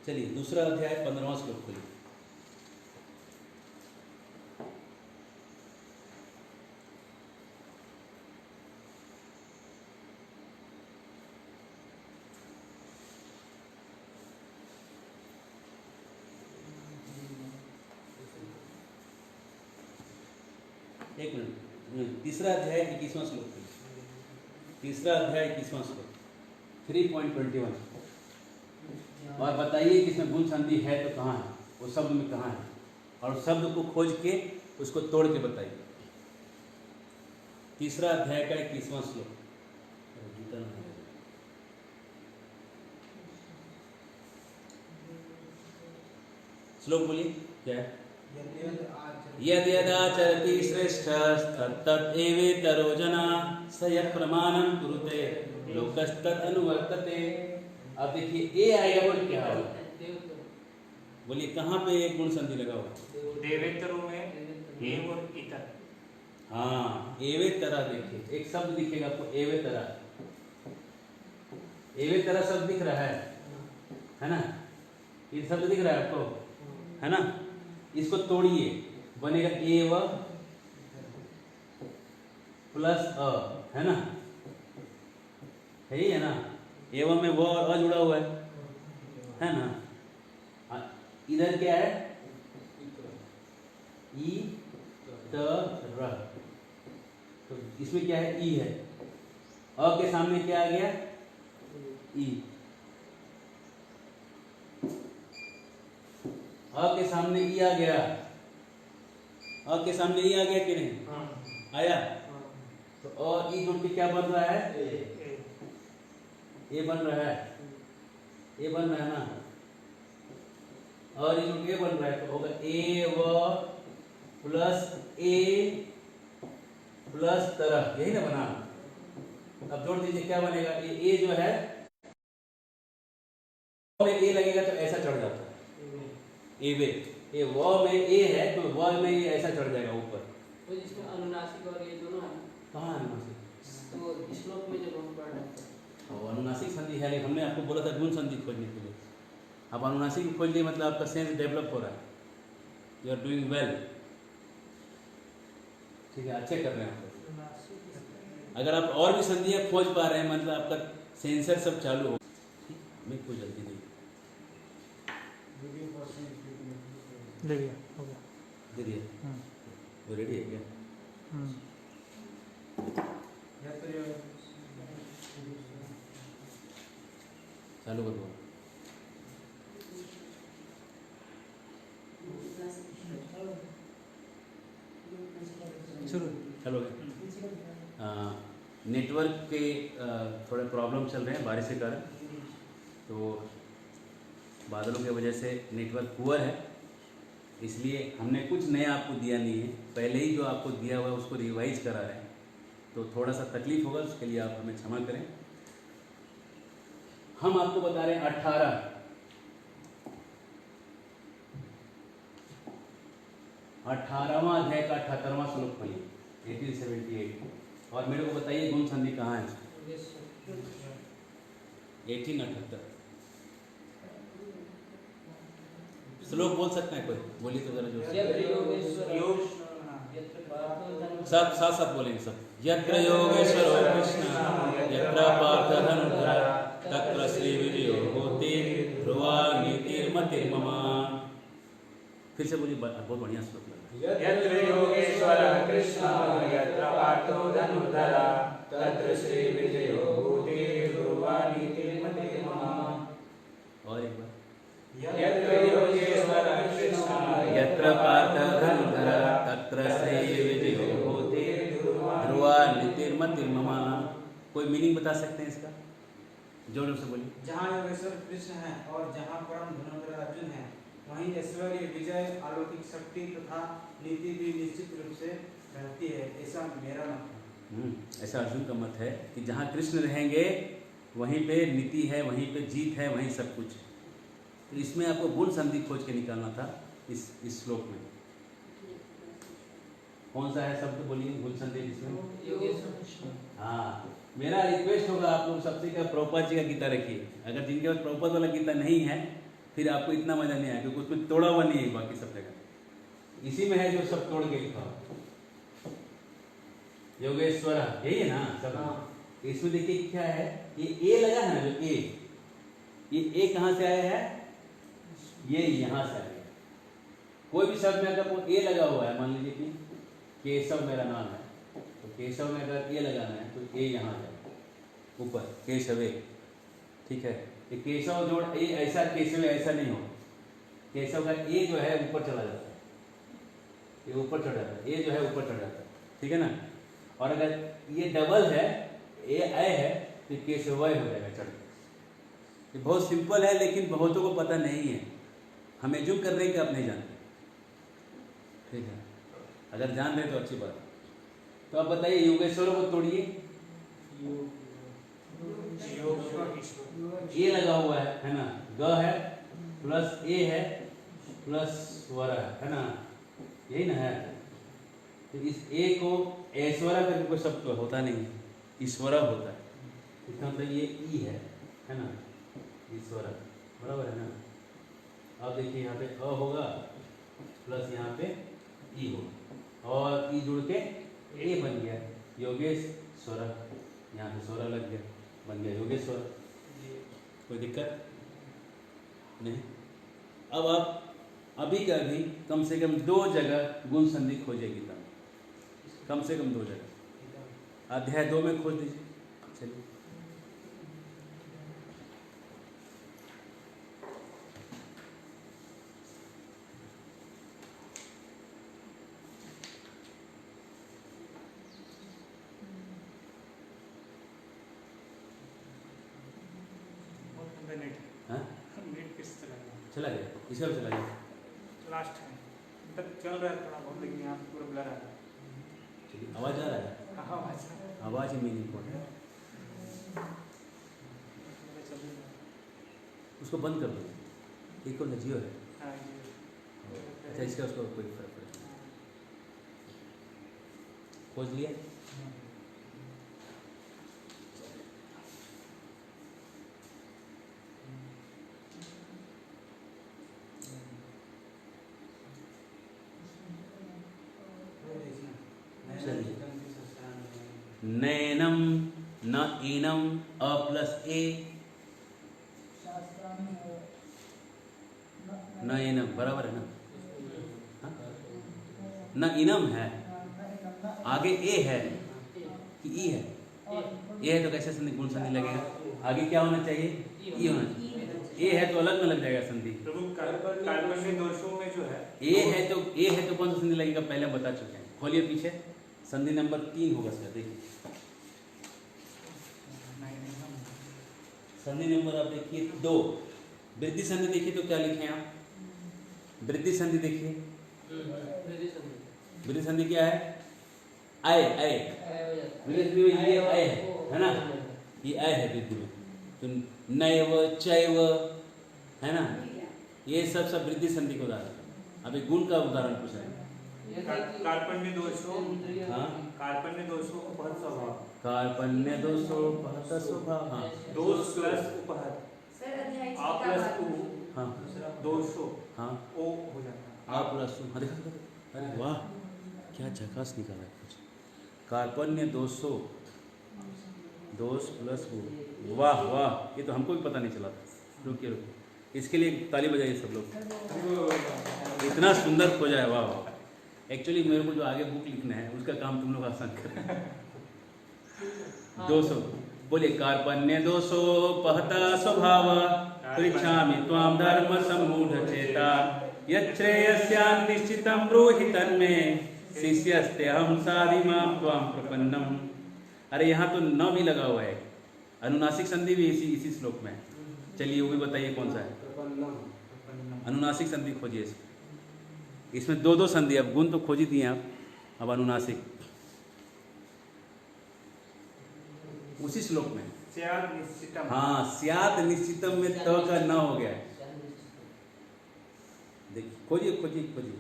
चलिए दूसरा अध्याय 15वां श्लोक खोलिए। एक मिनट, तीसरा अध्याय 21वां श्लोक खोलिए। तीसरा अध्याय 21वां श्लोक 3.21। और बताइए कि इसमें गुण संधि है तो कहाँ है, वो शब्द में कहाँ है, और शब्द को खोज के उसको तोड़ के बताइए। तीसरा अध्याय का 21वां श्लोक। श्लोक बोलिए क्या है? यद यदाचरति श्रेष्ठ तत् एवेतरो जना स यत् प्रमाणं कुरुते लोकस्तत् अनुवर्तते। अब देखिए ए आएगा बोल क्या होगा? बोलिए कहाँ पे एक गुण संधि लगा हुआ? देवेतरों में एव और इतर। हाँ, एवेतरा। देखिए एक शब्द दिखेगा आपको, एवेतरा। एवेतरा शब्द दिख रहा है ना? ये शब्द दिख रहा है आपको, है ना? इसको तोड़िए, बनेगा एव प्लस अ, है ना? है ही है ना? एवं में वो और अ जुड़ा हुआ है ना? इधर क्या है? ई त र। तो इसमें क्या है? ई है। अ के सामने क्या आ गया? ई। अ के सामने ई आ गया। अ के सामने ई आ गया कि नहीं? आया। तो अ ई जुड़ के क्या बन रहा है? ए बन रहा है। ए बन रहा है ना? और ये जुड़ के बन रहा है, तो होगा ए व प्लस ए प्लस तरह, यही ना बना? अब जोड़ दीजिए, क्या बनेगा? ये ए जो है में ए लगेगा तो ऐसा चढ़ जाता है, ए वे। ये व में ए है तो व में ये ऐसा चढ़ जाएगा ऊपर। तो जिसमें अनुनासिक और ये दोनों है। कहाँ अनुनासिक? तो श्लोक में जब हम पढ़ रहे हैं और अनुनासिक संधि है नहीं, हमने आपको बोला था गुण संधि खोजने के लिए। आप अनुनासिक खोज लिए मतलब आपका सेंस डेवलप हो रहा है, यू आर डूइंग वेल। ठीक है, अच्छे कर रहे हैं आप। अगर आप और भी संधियाँ खोज पा रहे हैं मतलब आपका सेंसर सब चालू हो। हमें कोई जल्दी नहीं। ले लिया, हो गया। दे दिया? वो रेडी है क्या? चालू कर दो। चलो नेटवर्क के थोड़े प्रॉब्लम चल रहे हैं बारिश के कारण, तो बादलों की वजह से नेटवर्क पुअर है, इसलिए हमने कुछ नया आपको दिया नहीं है, पहले ही जो आपको दिया हुआ है उसको रिवाइज करा रहे हैं, तो थोड़ा सा तकलीफ होगा, उसके लिए आप हमें क्षमा करें। हम आपको बता रहे हैं 18वां अध्याय का 78वां श्लोक पढ़िए, 1878। और मेरे को बताइए गुण संधि कहाँ है? 1878 श्लोक बोल सकते हैं कोई? बोलिए तो जरा जोर से। सब साथ साथ बोलेंगे सब। यत्र योगेश्वरो कृष्ण यत्र पार्थ धनुर्धर तत्र श्री विजयो होते ध्रुवा नीतिर्मतिर्मम। फिर से बोलिए, बहुत बढ़िया श्लोक लग रहा है। यत्र योगेश्वरः कृष्ण यत्र पार्थो धनुर्धर तत्र श्री विजयो होते ध्रुवा नीतिर्मतिर्मम। और एक बार। यत्र योगेश्वरः कृष्ण यत्र पार्थ धनुर्धर तत्र श्री विजयो होते ध्रुवा नीतिर्मतिर्मम। कोई मीनिंग बता सकते हैं इसका? जोर से बोलिए। जहाँ योगेश्वर कृष्ण है और जहाँ परम धनुर्धर अर्जुन है, वहीं ऐश्वर्य, विजय, अलौकिक शक्ति तथा नीति भी निश्चित रूप से रहती है, ऐसा मेरा मत है। ऐसा अर्जुन का मत है कि जहाँ कृष्ण रहेंगे वहीं पे नीति है, वहीं पे जीत है, वहीं सब कुछ है। तो इसमें आपको गुण संधि खोज के निकालना था इस श्लोक में। कौन सा है शब्द बोलिए गुण संधि इसमें? योगेश्वर। हाँ, मेरा रिक्वेस्ट होगा आप लोग सबसे का प्रभुपाद जी का गीता रखिए। अगर जिनके पास प्रभुपाद वाला गीता नहीं है फिर आपको इतना मजा नहीं आएगा, क्योंकि उसमें तोड़ा हुआ नहीं है बाकी सब जगह। इसी में है जो सब तोड़ के लिखा योगेश्वर, यही है ना सब। इसमें देखिए क्या है, ये ए लगा है ना, जो ये ए कहाँ से आया है? ये यहाँ से आया। कोई भी शब्द में अगर ए लगा हुआ है, मान लीजिए कि केशव मेरा नाम है, तो केशव में अगर ए लगाना है तो ए यहाँ जाए ऊपर, केशवे, ठीक है। ये केशव जोड़ ए ऐसा, केशव ऐसा नहीं हो, केशव का ए जो है ऊपर चला जाता है, ये ऊपर चढ़ जाता है, ए जो है ऊपर चढ़ जाता है, ठीक है ना। और अगर ये डबल है, ए ए है, तो केशवय हो जाएगा चढ़। ये बहुत सिंपल है लेकिन बहुतों को पता नहीं है। हम एज्यूम कर रहे हैं कि आप नहीं जानते, ठीक है। अगर जान रहे तो अच्छी बात है। तो आप बताइए योगेश्वर को तोड़िए, ए लगा हुआ है ना, ग है प्लस ए है प्लस स्वर है ना, यही ना है। तो इस ए को ऐश्वर्या करके कोई शब्द होता नहीं है, ईश्वर होता है। इसका मतलब ये ई है ना, ईश्वर, बराबर है ना। अब देखिए यहाँ पे अ होगा प्लस यहाँ पे ई होगा, और ई जुड़ के ए बन गया योगेश स्वर, यहाँ पे स्वर लग गया, बन गया योगेश्वर। कोई दिक्कत नहीं। अब आप अभी का अभी कम से कम 2 जगह गुण संधि खोजेगी तब, कम से कम 2 जगह। अध्याय 2 में खोज दीजिए। चलिए चला गया, इसी और चला गया। लास्ट है तक चल रहा है थोड़ा बहुत, लेकिन यहाँ पूरा ब्लर आ रहा है। ठीक है, आवाज़ आ रहा है? आवाज़ ही मेन इम्पोर्टेंट है। उसको बंद कर दो। एक और जियो है। अच्छा, इसका उसको कोई फर्क पड़ेगा। खोज लिया? नैनम न इनम अ प्लस ए, न इनम बराबर है ना, हाँ? न इनम है, आगे ए है कि ई है? ए है तो कैसे संधि गुण संधि लगेगा? आगे क्या होना चाहिए? ई होना चाहिए। ए है तो अलग में लग जाएगा संधि। प्रभु कार्पण्य दोषों में जो है ए है तो कौन सा संधि लगेगा पहले हम बता चुके हैं। खोलिए पीछे, संधि नंबर 3 होगा सर, देखिए संधि नंबर आप देखिए 2, वृद्धि संधि देखिए तो क्या लिखे हैं आप? वृद्धि संधि देखिए, वृद्धि संधि क्या है? आय आय, वृद्धि में ये आय है ना, ये आय है वृद्धि में। तो नैव चैव है ना, ये सब वृद्धि संधि को उदाहरण। अब एक गुण का उदाहरण पूछा है। कार्पण्य दोषों, हाँ, कार्पण्य दोषों उपहत स्वभाव, कार्पण्य दोषो उपहत स्वभाव, हाँ, दोष प्लस उपहत, आ प्लस उ, हाँ, दोषो, हाँ, ओ हो जाता है। आ प्लस उ, हाँ देखो, अरे वाह क्या झकास निकाला है कुछ। कार्पण्य दोषो, दोष प्लस उ, वाह वाह, ये तो हमको भी पता नहीं चला था। रुकिए, इसके लिए ताली बजाइए सब लोग, इतना सुंदर खोजा है, वाह वाह। एक्चुअली मेरे को जो आगे बुक लिखना है उसका काम तुम लोग आसान कर रहे हैं। 200 बोलिए, कार्पण्य दोषो पहता स्वभाव, पृच्छामि त्वां धर्म सम्मूढ़ चेता, यच्छ्रेयस्यान् निश्चितं ब्रूहि तन्मे, शिष्यस्ते अहं साधिमां त्वां प्रपन्नम। अरे यहाँ तो न भी लगा हुआ है, अनुनासिक संधि भी इसी श्लोक में है। चलिए वो भी बताइए कौन सा है। अनुनासिक संधि खोजिए, इसमें 2 संधि, अब गुण तो खोज ही दिए आप, अब अनुनासिक। उसी श्लोक में। स्यात् निश्चितम। हाँ, स्यात् निश्चितम में त का न हो गया है। देखिए, खोजिए खोजिए खोजिए।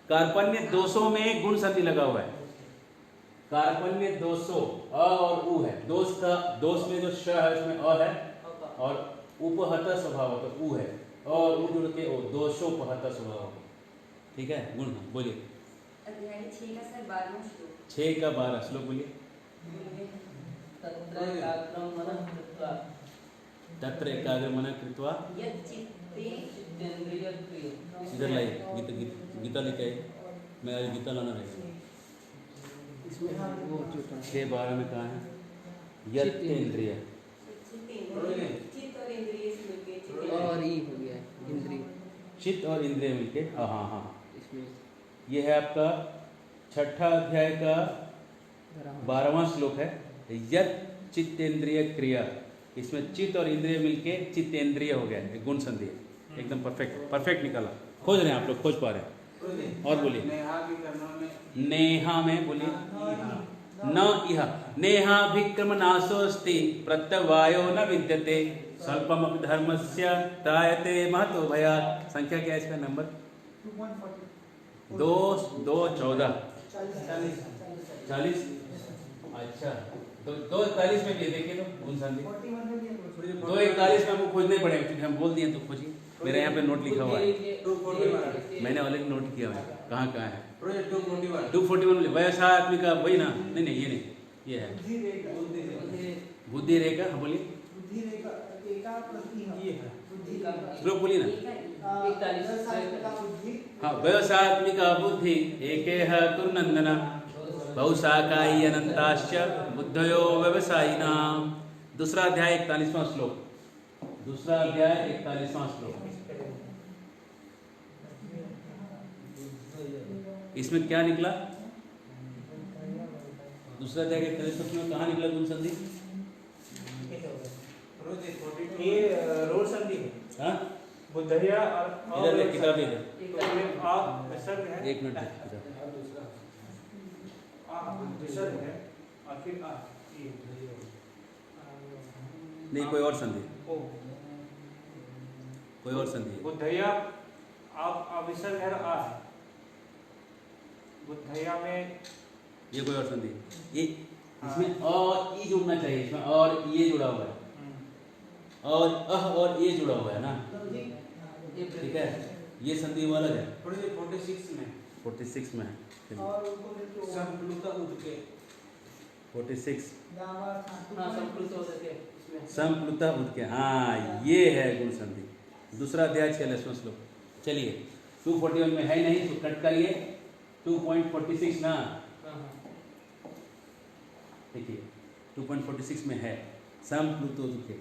कार्पण्य दोषों में गुण संधि लगा हुआ है। कार्पण्य दोषों अ और उ है। दोष का दोष में जो श है उसमें अ है और उपहत स्वभाव तो उ है और उ जुड़ के ओ दोषोपहत स्वभाव। ठीक है, गुण बोलिए। अध्याय 6 का सर 12वां श्लोक। 6 का 12 श्लोक बोलिए। तत्र एकाग्रं मनः कृत्वा तत्र एकाग्र मन कृत्वा यच्चित्ते चित्तेन्द्रियक्रिय। इधर लाइए, गीता लेके आइए। मैं आज गीता लाना रहेगा। इसमें वो जो 6:12 में कहा है यत् इंद्रिय। चित्त और इंद्रिय से मिलके चित्त और ई हो गया इंद्रिय। चित्त और इंद्रिय मिलके, हाँ हाँ हाँ, इसमें ये है आपका 6ठा अध्याय का 12वां श्लोक है। यत् चित्तेंद्रिय क्रिया, इसमें चित्त और इंद्रिय मिलके चित्तेंद्रिय हो गया है, गुण संधि है। एकदम परफेक्ट परफेक्ट निकाला। खोज रहे हैं आप लोग, खोज पा रहे हैं। और बोलिए। नेहा भी करना में नेहा में बोलिए। न इह नेहाभिक्रम नाशोस्ति प्रत्यवायो न विद्यते स्वल्पमपि धर्मस्य त्रायते महतो भयात्। संख्या क्या है इसका नंबर? 2 2 14 40। अच्छा, 2:41 में भी देखिए तो गुण संधि 2:41 में हमको खोजने पड़ेगा क्योंकि हम बोल दिए तो खोजिए। मेरे यहाँ पे नोट लिखा हुआ है, मैंने ऑलरेडी नोट किया है कहाँ कहाँ है। 241 वयसात्मिका वही ना? नहीं नहीं, ये नहीं, ये है बुद्धि रेखा। हाँ बोलिए, श्लोक बोलिए ना। 41 हाँ, वयसात्मिका बुद्धि एकेह कुर्नंदन बहुशाखायी अनंताश्च बुद्धयो व्यवसायिनाम। दूसरा अध्याय 41वां श्लोक। दूसरा अध्याय 41वां श्लोक। इसमें क्या निकला? दूसरा अध्याय के 41वां श्लोक में कहाँ निकला गुण संधि? ये रोल संधि है। हाँ, बुद्धया और इधर किताब इधर। आप विसर्ग है। एक मिनट किताब। विसर्ग है और फिर ये नहीं, कोई और संधि, ओ कोई और संधि है। बुद्धया आप विसर्ग है आ है। बुद्धया में ये कोई और संधि है। ये इसमें और ई जुड़ना चाहिए, इसमें और ये जुड़ा हुआ है और अह और ये जुड़ा हुआ है ना। ठीक है, ये संधि वो अलग है। 46 में 46 में है। संप्लुत उदके 46 हाँ संप्लुत हो सके इसमें संप्लुत उदके। हाँ, ये है गुण संधि। दूसरा अध्याय 46वां श्लोक। चलिए, 241 में है नहीं तो कट करिए। 2.46 ना, देखिए 2.46 में है संप्लुत उदके।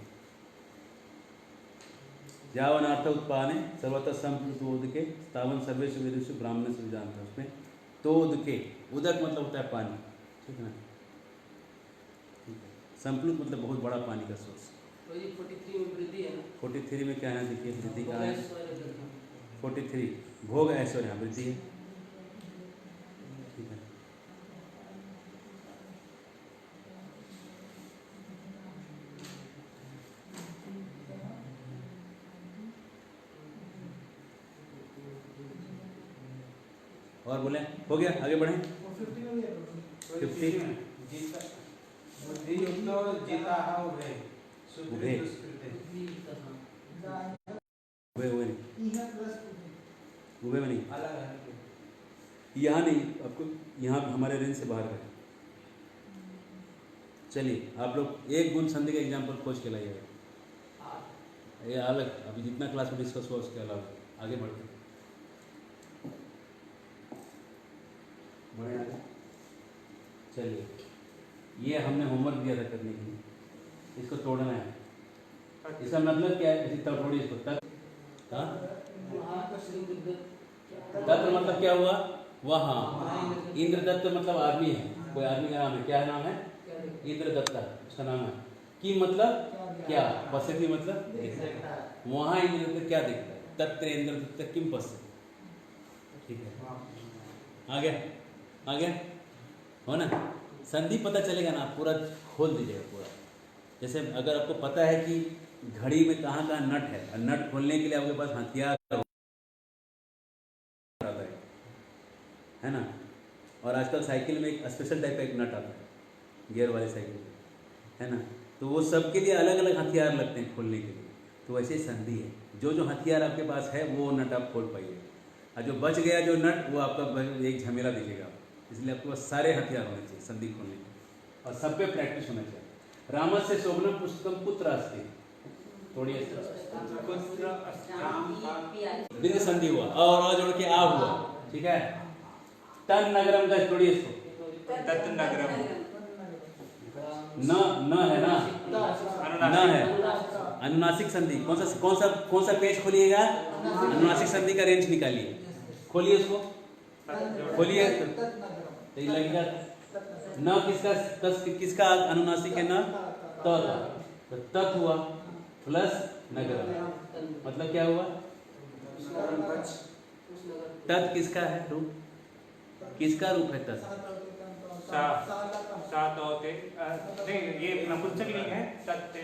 यावन अर्थ उत्पादने सर्वतः संप्लुत उदके तावन सर्वेषु वेदेषु ब्राह्मण से विधान था। उसमें तो उदके, उदक मतलब होता है पानी, ठीक है ना। संप्लुत मतलब बहुत बड़ा पानी का सोर्स। तो ये 43 में वृद्धि है ना। 43 में क्या है? देखिए वृद्धि कहाँ है? ऐश्वर्य वृद्धि। 43 भोग ऐश्वर्य, यहाँ वृद्धि है। ठीक है, और बोले हो गया, आगे बढ़े। 50 बुद्धि युक्त जीता है उभे उभे। उभे हुए नहीं, उभे में नहीं, अलग है। यहाँ नहीं, आपको यहाँ हमारे रेंज से बाहर है। चलिए, आप लोग एक गुण संधि का एग्जाम्पल खोज के लाइएगा। ये अलग, अभी जितना क्लास में डिस्कस हुआ उसके अलावा आगे बढ़ते बढ़े आगे। चलिए, ये हमने होमवर्क दिया था करने के लिए, इसको तोड़ना है। इसका मतलब क्या है? इसी तरह थोड़ी इसको तक तत्व मतलब क्या हुआ? वहाँ इंद्रदत्त मतलब आदमी है, कोई आदमी का नाम है। क्या नाम है? इंद्रदत्ता, उसका नाम है। की मतलब क्या? पश्यति मतलब वहाँ इंद्रदत्त क्या देखता है? तत्र इंद्रदत्त किम पश्यति। ठीक है, आगे आगे हो ना। संधि पता चलेगा ना, पूरा खोल दीजिएगा पूरा। जैसे अगर आपको पता है कि घड़ी में कहाँ कहाँ नट है, और नट खोलने के लिए आपके पास हथियार आता है ना। और आजकल साइकिल में एक स्पेशल टाइप का एक नट आता है गियर वाले साइकिल है ना, तो वो सबके लिए अलग अलग हथियार लगते हैं खोलने के लिए। तो वैसे ही संधि है, जो जो हथियार आपके पास है वो नट आप खोल पाइए, और जो बच गया जो नट वो आपका एक झमेला दीजिएगा। इसलिए आपके पास सारे हथियार होने चाहिए संधि खोलने के, और सब पे प्रैक्टिस होना चाहिए। रामस्य शोभनम पुस्तकम पुत्र अस्ति, थोड़ी दीर्घ संधि हुआ और आ जोड़ के आ हुआ, ठीक है। तन नगरम का जोड़िए इसको, तत् नगरम न है ना, न है अनुनासिक संधि। कौन सा पेज खोलिएगा, अनुनासिक संधि का रेंज निकालिए, खोलिए उसको, खोलिए तो ये लगेगा न किसका अनुनासिक है, न त का, तो तत् हुआ प्लस नगरम, मतलब क्या हुआ, तत् किसका है रूप, किसका रूप है तत्, नहीं ये नपुंसकलिंग है। तत्ते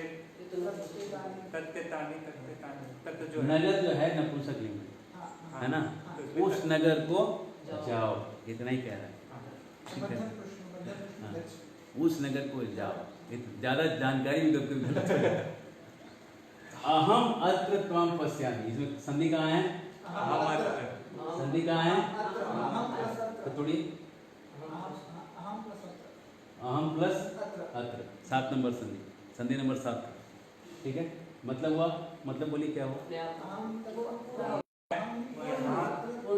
तानी तत्ते जो नगर जो है नपुंसकलिंग है ना, उस नगर को जाओ, इतना ही कह रहा है, ठीक है। हाँ, उस नगर को जाओ, ज्यादा जानकारी भी कभी गलत है। अहम अत्र त्वं पश्यामि, इसमें संधि कहाँ है, संधि कहाँ है, तो थोड़ी अहम प्लस अत्र, 7 नंबर संधि, संधि नंबर 7, ठीक है। मतलब हुआ, मतलब बोलिए क्या हुआ,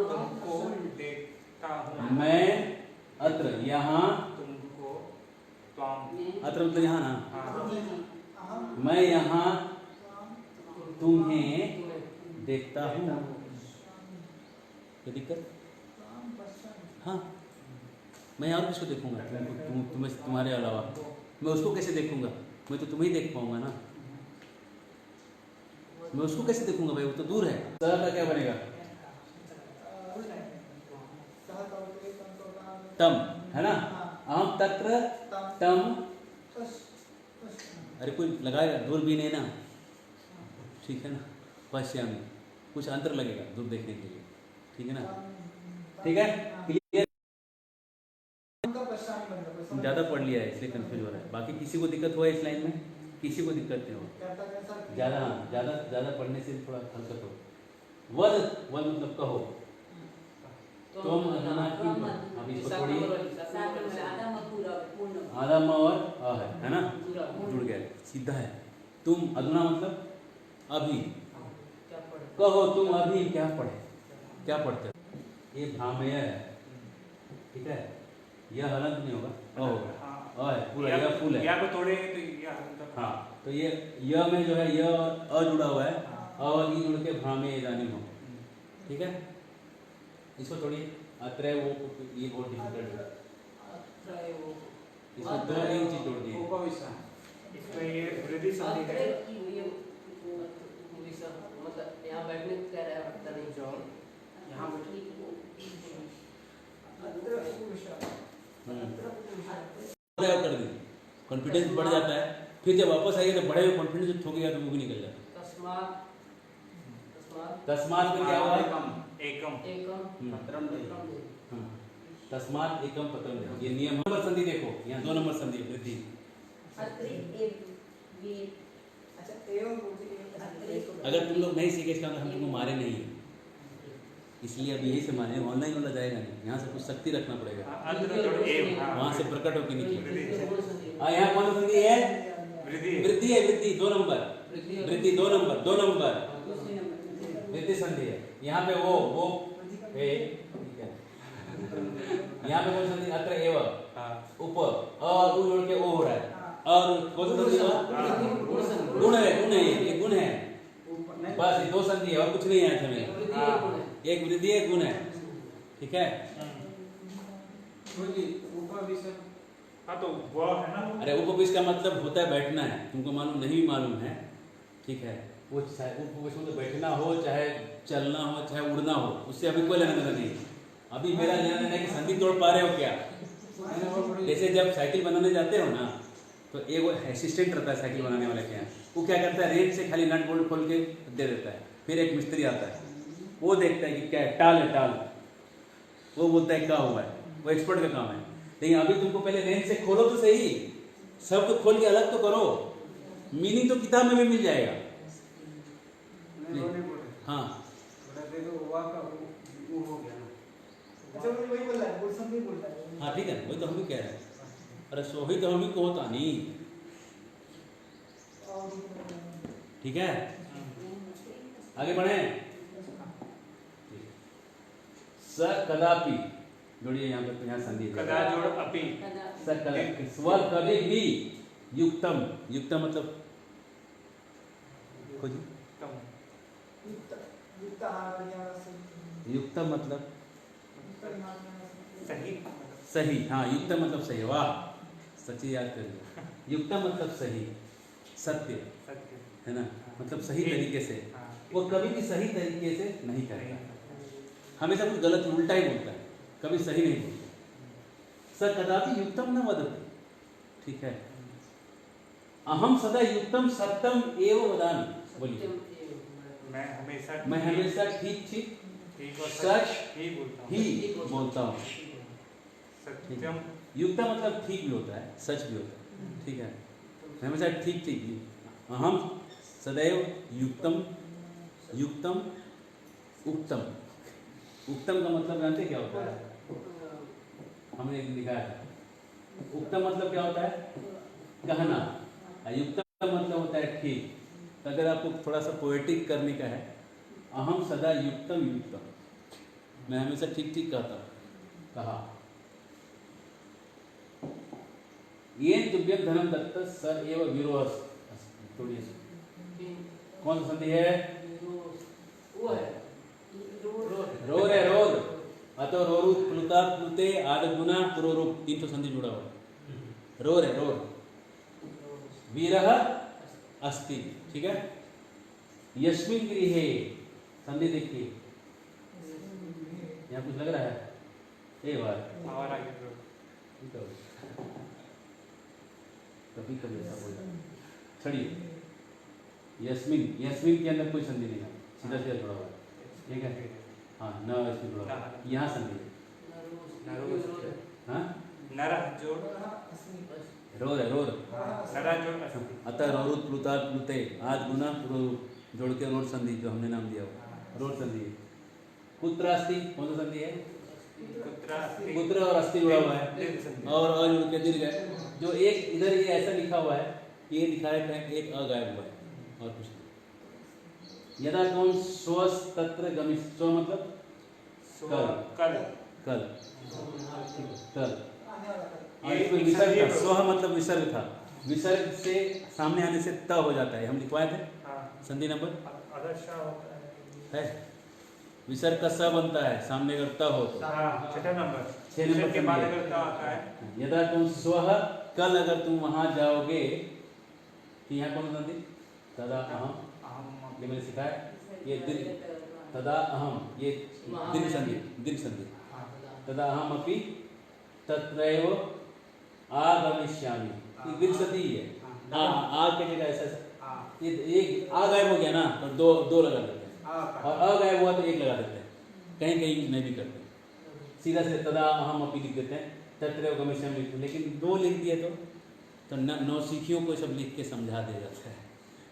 तुमको देखता हूँ, मैं अत्र यहाँ, तुमको त्वाम, अत्र मतलब यहाँ ना, मैं यहाँ तुम्हें देखता हूँ, क्या दिक्कत, हाँ मैं और किसको देखूंगा, तुम्हारे अलावा मैं उसको कैसे देखूंगा, मैं तो तुम्हें ही देख पाऊंगा ना, मैं उसको कैसे देखूंगा भाई, वो तो दूर है। सर का क्या बनेगा, तम है ना, अहम तत्र तम, अरे कोई लगाएगा, दूरबीन है ना, ठीक है ना, पश्यामि कुछ अंतर लगेगा दूर देखने के लिए, ठीक है ना, ठीक है क्लियर। ज़्यादा पढ़ लिया है इसलिए कंफ्यूज हो रहा है, बाकी किसी को दिक्कत हुआ इस लाइन में, किसी को दिक्कत नहीं हो, ज़्यादा हाँ ज़्यादा पढ़ने से थोड़ा हल्का हो। वद मतलब कहो, तुम अभी इसको थोड़ी आधा म और अ है ना, जुड़ गया सीधा है। तुम अधुना मतलब अभी, कहो तुम अभी क्या पढ़े, क्या पढ़ते हो, ये भ्रामेय है, ठीक है, यह हलंत नहीं होगा, ओ होगा, है पूरा यह फुल है, या को तोड़े तो या हाँ, तो ये य में जो है य अ जुड़ा हुआ है, और ई जुड़ के भ्रामेय इदानीम होगा, ठीक है। इसको थोड़ी अत्र वो, ये बहुत डिफिकल्ट है, इसमें 2 इंच जोड़ दिए, इसमें ये वृद्धि संधि है, मतलब यहाँ बैठने को कह रहा है, पता नहीं जो यहाँ कर दी, कॉन्फिडेंस बढ़ जाता है, फिर जब वापस आइए तो बड़े कॉन्फिडेंस ठोकेगा तो वो भी निकल जाता है। तस्मात में क्या हुआ, एकम तस्मात एकम पत्रम, ये नियम नंबर संधि देखो, यहाँ 2 नंबर संधि वृद्धि, अगर तुम लोग नहीं सीखे इसका मतलब हम तुमको मारे नहीं है, इसलिए अब यही से माने, ऑनलाइन वाला जाएगा नहीं, यहाँ से कुछ शक्ति रखना पड़ेगा, वहाँ से प्रकट होकर निकले। यहाँ कौन सा संधि है, वृद्धि है, वृद्धि 2 नंबर, वृद्धि 2 नंबर, 2 नंबर वृद्धि संधि है। यहाँ पे वो ठीक है, यहाँ पे कौन सा संधि, अत्र एव, उप और उ जोड़ के ओ हो रहा है, और कौन सा संधि हुआ, गुण है, ये गुण है, बस ये 2 संधि है और कुछ नहीं है हमें, एक वृद्धि है, गुण है, ठीक है। हाँ तो वह है ना, अरे उपविष्ट का मतलब होता है बैठना है, तुमको मालूम नहीं मालूम है, ठीक है, वो चाहे उपविष्ट में तो बैठना हो, चाहे चलना हो, चाहे उड़ना हो, उससे अभी कोई लेना देना नहीं। अभी मेरा लेना देना है कि संधि तोड़ पा रहे हो क्या, जैसे जब साइकिल बनाने जाते हो ना, तो एक वो असिस्टेंट रहता है साइकिल बनाने वाले के यहाँ, वो क्या करता है रेंच से खाली नट बोल्ट खोल के दे देता है। फिर एक मिस्त्री आता है, वो देखता है कि क्या है, टाल है टाल, वो बोलता है क्या हुआ है, वो एक्सपर्ट का काम है। लेकिन अभी तुमको पहले रेंच से खोलो तो सही, सब तो खोल के अलग तो करो, मीनिंग तो किताब में भी मिल जाएगा। हाँ हाँ ठीक है, वही तो हम भी कह रहे हैं। अरे सोही तो हम ही को होता नहीं, ठीक है आगे बढ़े। स कदापि जोड़िए यहाँ पे, यहाँ संधि है। कदा जोड़ अपि। स कदापि, स्व कभी भी युक्तम, युक्तम मतलब खोजिए, युक्तम मतलब सही। सही, हाँ युक्तम मतलब सही, वाह सच्ची याद करिए। युक्तम मतलब सही, सत्य सत्य है ना, मतलब सही तरीके से। हाँ। वो कभी भी सही तरीके से नहीं करता, हमेशा कुछ गलत उल्टा ही बोलता है, कभी सही नहीं बोलता। स कदापि युक्तम न वदति, ठीक है। अहम सदा युक्तम सत्यम एव वदामि, बोलिए। मैं हमेशा ठीक ठीक ठीक और सच ही बोलता हूँ। ही बोलता हूँ। सत्यम युक्तम मतलब ठीक भी होता है, सच भी होता है, ठीक है। मैं हमेशा ठीक ठीक, अहम सदैव युक्तम, युक्तम उक्तम। उक्तम का मतलब जानते क्या होता है, हमने एक दिखाया था। उक्तम मतलब क्या होता है, कहना, और युक्तम मतलब होता है ठीक। तो अगर आपको थोड़ा सा पोएटिक करने का है, अहम सदा युक्तम युक्तम, मैं हमेशा ठीक ठीक कहता हूँ, कहा। ये तुभ्यम धनम दत्त स एव विरोह, थोड़ी कौन सा संधि है, रोर है, रोर। अतो रोरु प्लुता प्लुते आदगुना पुरोरु, तीन तो संधि जुड़ा हुआ है। रोर है, रोर। वीरः अस्ति, ठीक है। यस्मिन् गृहे, संधि देखिए, यहाँ कुछ लग रहा है, एक बार और आगे जोड़। कभी कभी ऐसा हो जाता है। छड़िए, यस्मिन, यस्मिन के अंदर कोई संधि नहीं है, सीधा सीधा जुड़ा हुआ है, ठीक है। हाँ न इसमें जुड़ा हुआ है, यहाँ संधि है। हाँ नरः जोड़ रोर है, रोर। नरः जोड़ अस्ति। अतः रोरुत प्लुता प्लुते आज गुना जोड़ के रोर संधि, जो हमने नाम दिया हुआ रोर संधि है। कुत्र अस्ति, कौन सा संधि है, पुत्र और अस्थि जुड़ा हुआ है, और अ जुड़ के दीर्घ है। जो एक इधर ये ऐसा लिखा हुआ है, ये लिखा है एक अ गायब हुआ है, और कुछ नहीं। यदा कौन स्वस तत्र गमिष्, स्व मतलब कल, कल कल। और इसमें विसर्ग था, स्व मतलब विसर्ग था, विसर्ग से सामने आने से त हो जाता है, हम लिखवाए थे संधि नंबर है। विसर्ग का स बनता है, सामने अगर त हो तो। छठा नंबर, 6 नंबर के बाद संधि अगर ता आता है। यदा तुम स्वः, कल अगर तुम वहां जाओगे, तो यहाँ कौन संधि, तदा अहम, ये मैंने सिखाया, ये दीर्घ, तदा अहम, ये दीर्घ संधि, दीर्घ संधि। तदा अहम अपि तत्रैव आगमिष्यामि, ये दीर्घ संधि है। आ के जगह ऐसा, ये एक आ गायब हो गया ना, तो दो लगा देते हैं, और अ गायब हुआ तो एक लगा देते हैं, कहीं कहीं नहीं भी करते, सीधा से तदा अहम अपि लिख देते हैं, तत्रैव गमिष्यामि लिखते हैं। लेकिन दो लिख दिए तो नौसिखियों को सब लिख के समझा दिया जाता है।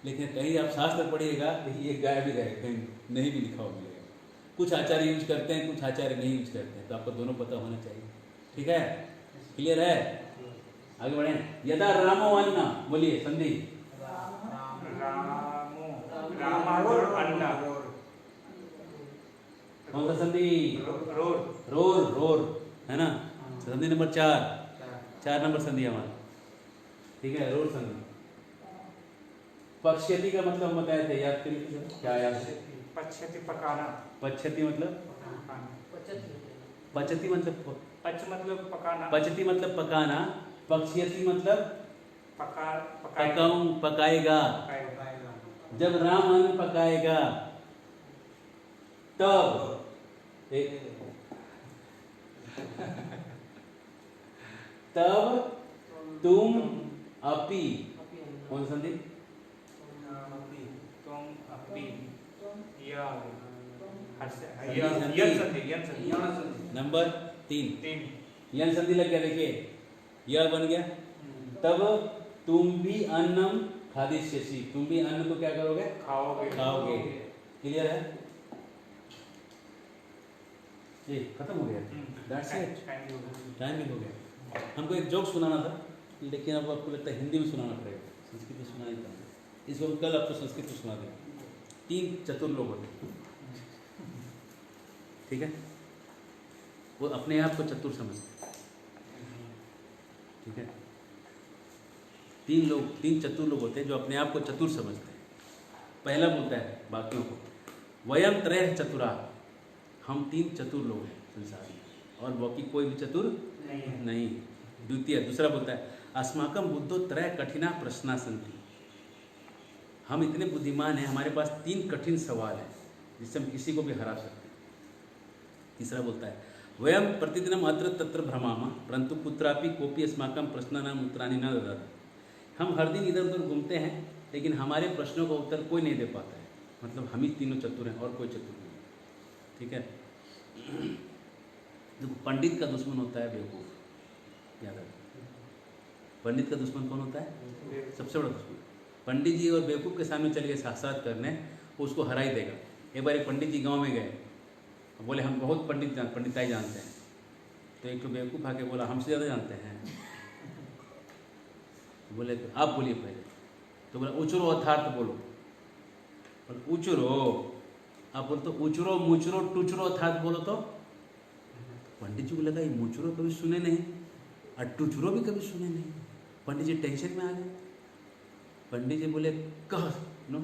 लेकिन कहीं आप शास्त्र पढ़िएगा तो ये गायब ही रहेगा, कहीं नहीं भी लिखा हुआ मिलेगा। कुछ आचार्य यूज करते हैं, कुछ आचार्य नहीं यूज करते हैं, तो आपको दोनों पता होना चाहिए, ठीक है, क्लियर है। आगे बढ़े। यदा रामो अन्ना, बोलिए संधि, कौन सा संधि, रोर, रोर है ना, संधि नंबर 4 नंबर संधि हमारा, ठीक है, रोर संधि। पक्ष्यति का मतलब हम बताए थे, याद करिए क्या याद है, पच्छति पकाना, पच्छति मतलब, पचति मतलब, पच मतलब पकाना, पचति मतलब पकाना, पक्ष्यति मतलब पकाएगा, पकाएगा। जब राम अन्न पकाएगा तब तब तुम अपि कौन सी संधि? तुम अपी या संधि, यन संधि। संधि यन संधि यण संधि। नंबर 3 तीन यन संधि लग गया, देखिए यह बन गया। तब तुम भी अन्नम खादिष्यसि, तुम भी अन्न को क्या करोगे? खाओगे खाओगे। क्लियर है? ये खत्म हो गया। That's it. टाइम भी हो गया। हमको एक जोक सुनाना था, लेकिन अब आपको लगता है हिंदी में सुनाना पड़ेगा, संस्कृत में सुना नहीं पाएंगे। इसको हम कल आपको संस्कृत में सुना देंगे। 3 चतुर लोग होते हैं, ठीक है? वो अपने आप को चतुर समझते हैं, ठीक है? 3 चतुर लोग होते हैं जो अपने आप को चतुर समझते हैं। पहला बोलता है बाकियों को, वयम त्रयः चतुरा, हम 3 चतुर लोग हैं संसार में, और बाकी कोई भी चतुर नहीं। द्वितीय दूसरा बोलता है, अस्माकं बुद्धो त्रय कठिना प्रश्ना सन्ति, हम इतने बुद्धिमान हैं, हमारे पास 3 कठिन सवाल हैं जिससे हम किसी को भी हरा सकते हैं। तीसरा बोलता है, वयम प्रतिदिनम अत्र तत्र भ्रमामः परंतु कुत्रापि कोपि अस्माकं प्रश्नानाम उत्तराणि न ददाति, हम हर दिन इधर उधर घूमते हैं लेकिन हमारे प्रश्नों का उत्तर कोई नहीं दे पाता है। मतलब हम ही तीनों चतुर हैं और कोई चतुर नहीं, ठीक है? देखो, पंडित का दुश्मन होता है बेवकूफ़, याद रखो। पंडित का दुश्मन कौन होता है? सबसे बड़ा दुश्मन। पंडित जी और बेवकूफ़ के सामने चले गए शास्त्रार्थ करने, वो उसको हरा ही देगा। एक बार एक पंडित जी गांव में गए, बोले हम बहुत पंडिताई जानते हैं। तो एक तो बेवकूफ़ आके बोला हमसे ज़्यादा जानते हैं। बोले आप बोलिए पहले। तो बोला उचरो अर्थार्थ बोलो। बोले उचरो, आप बोल तो उचरो मुचरो टुचरो अर्थार्थ बोलो। तो पंडित जी को लगा ये मुचरो कभी सुने नहीं और टुचरो भी कभी सुने नहीं। पंडित जी टेंशन में आ गए। पंडित जी बोले कह नो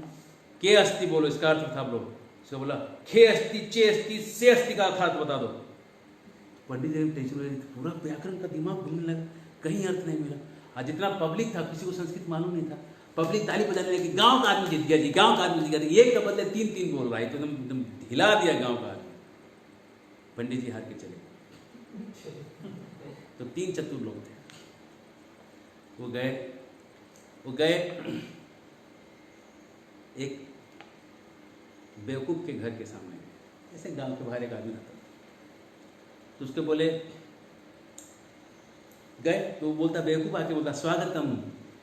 के अस्ति बोलो, इसका अर्थ था बोलो। उसने बोला खे अस्ति चे अस्ति से अस्ति का अर्थात बता दो। पंडित जी टेंशन में पूरा व्याकरण का दिमाग घूमने लगा, कहीं अर्थ नहीं मिला। आज जितना पब्लिक था, किसी को संस्कृत मालूम नहीं था, पब्लिक ताली बजाने लगी, गांव का आदमी जीत गया जी, गांव का आदमी जीत गया। एक के बदले 3 बोल रहा है, तो एकदम हिला दिया गांव का आदमी। पंडित जी हार के चले। तो 3 चतुर लोग थे, वो गए एक बेवकूफ़ के घर के सामने, ऐसे गांव के बाहर एक आदमी रहता था। तो उसके बोले गए, तो वो बोलता बेवकूफ़ आके बोलता स्वागतम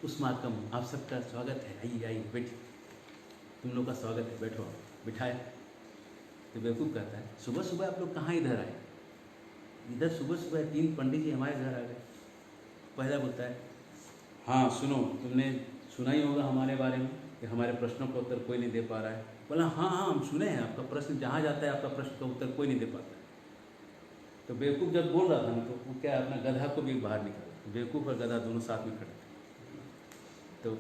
उस्माकम, आप सबका स्वागत है, आइए आइए बैठिए, तुम लोग का स्वागत है, बैठो। बिठाए। तो बेवकूफ़ कहता है सुबह सुबह आप लोग कहाँ इधर आए? इधर सुबह सुबह 3 पंडित जी हमारे घर आ गए। पहला बोलता है हाँ सुनो, तुमने सुना ही होगा हमारे बारे में कि हमारे प्रश्नों का उत्तर कोई नहीं दे पा रहा है। बोला हाँ हम सुने हैं, आपका प्रश्न जहाँ जाता है आपका प्रश्न का उत्तर कोई नहीं दे पाता है। तो बेवकूफ़ जब बोल रहा था ना, तो वो क्या अपना गधा को भी बाहर निकाला। बेवकूफ़ और गधा दोनों साथ में खड़े थे। तो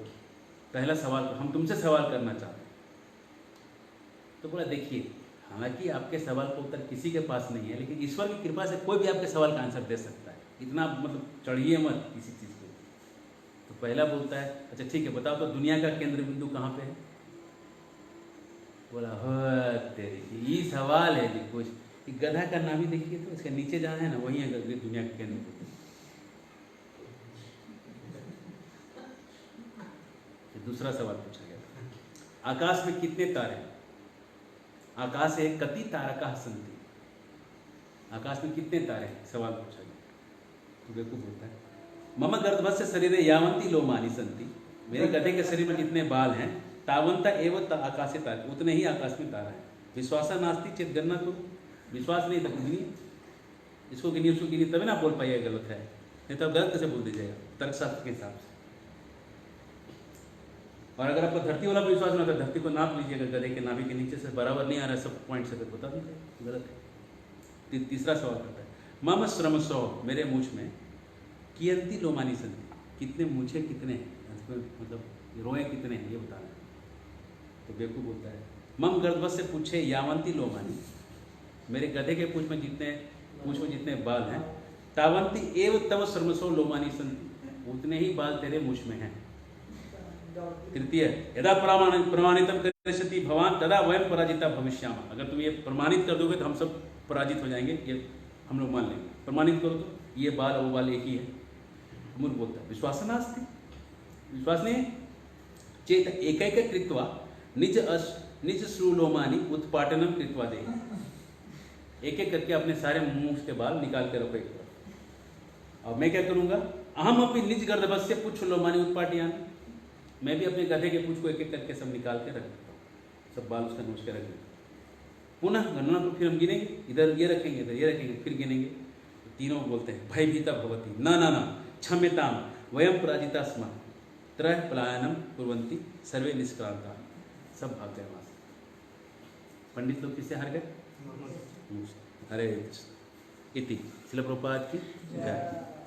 पहला सवाल, हम तुमसे सवाल करना चाहते हैं। तो बोला देखिए, हालांकि आपके सवाल का उत्तर किसी के पास नहीं है, लेकिन ईश्वर की कृपा से कोई भी आपके सवाल का आंसर दे सकता है। इतना मतलब चढ़िए मत किसी चीज़ को। तो पहला बोलता है अच्छा ठीक है, बताओ तो दुनिया का केंद्र बिंदु कहाँ पे है? बोला हो तेरी, ये सवाल है जी कुछ। गधा का नाम ही देखिए, तो इसके नीचे जहाँ है ना, वही है दुनिया का केंद्र बिंदु। दूसरा सवाल पूछा गया, आकाश में कितने तारे हैं? आकाश है कति तारका सन्ति, आकाश में कितने तारे हैं? सवाल पूछा गया। तो बेवकूफ बोलता है मम गर्भस्य शरीरे यावंती लोमानि सन्ति, मेरे गधे के शरीर में जितने बाल हैं तावंता एवं आकाशे तारे, उतने ही आकाश में तारा है। विश्वासा नास्ति चेत गणना करो, विश्वास नहीं तो गिनिए, इसको गिनिए उसको गिनिए, तभी ना बोल पाइएगा गलत है, नहीं तो गलत कैसे बोल दीजिएगा तर्कशास्त्र के हिसाब से। और अगर आपको धरती वाला विश्वास नहीं होता, धरती को नाप लीजिएगा, गधे के नाभि के नीचे से बराबर नहीं आ रहा है सब पॉइंट से, बता दीजिए गलत है। तीसरा सवाल करता है मम श्रमसो, मेरे मूछ में कियंती लोमानी संति, कितने मूछे कितने हैं, मतलब रोए कितने हैं ये बताना है। तो बेवकूफ बोलता है मम गर्भवत से पूछे यावंती लोमानी, मेरे गधे के पूछ में जितने बाल हैं, तावंती एव तव श्रमसो लोमानी संति, उतने ही बाल तेरे मूछ में हैं। तृतीय यदा प्रमाणितम करिष्यति भवान तदा वयम पराजिता भविष्यामः, अगर तुम ये प्रमाणित कर दोगे तो हम सब पराजित हो जाएंगे, ये हम लोग मान लेंगे। प्रमाणित करो तो ये बाल वो बाल एक ही है। मूर्ख बोलता है विश्वास नास्ति, विश्वास नहीं है? चेत एकैक कृत्वा निज श्रूलोमानि उत्पाटनम कृत्वा दे। एक एक करके अपने सारे मुंह के बाल निकाल के रखो एक तरफ। अब मैं क्या करूंगा? अहम अपनी निज गर्दभस्य पुच्छ लोमानि उत्पाटयामि। मैं भी अपने गधे के पूछ को एक एक करके सब निकाल के रख देता हूँ, सब बाल उसका नोच के रख देता हूँ। पुनः गणना को फिर हम गिनेंगे, इधर ये रखेंगे, इधर ये रखेंगे, फिर गिनेंगे। तीनों बोलते हैं भयभीता भवति न क्षम्यताम वयम पराजिता स्म त्रय पलायनम कुर्वन्ति सर्वे निष्क्रांता। सब भाग गए वहां से। पंडित लोग किससे हार गए? हरे कृष्ण। इति श्रील प्रभुपाद की जय।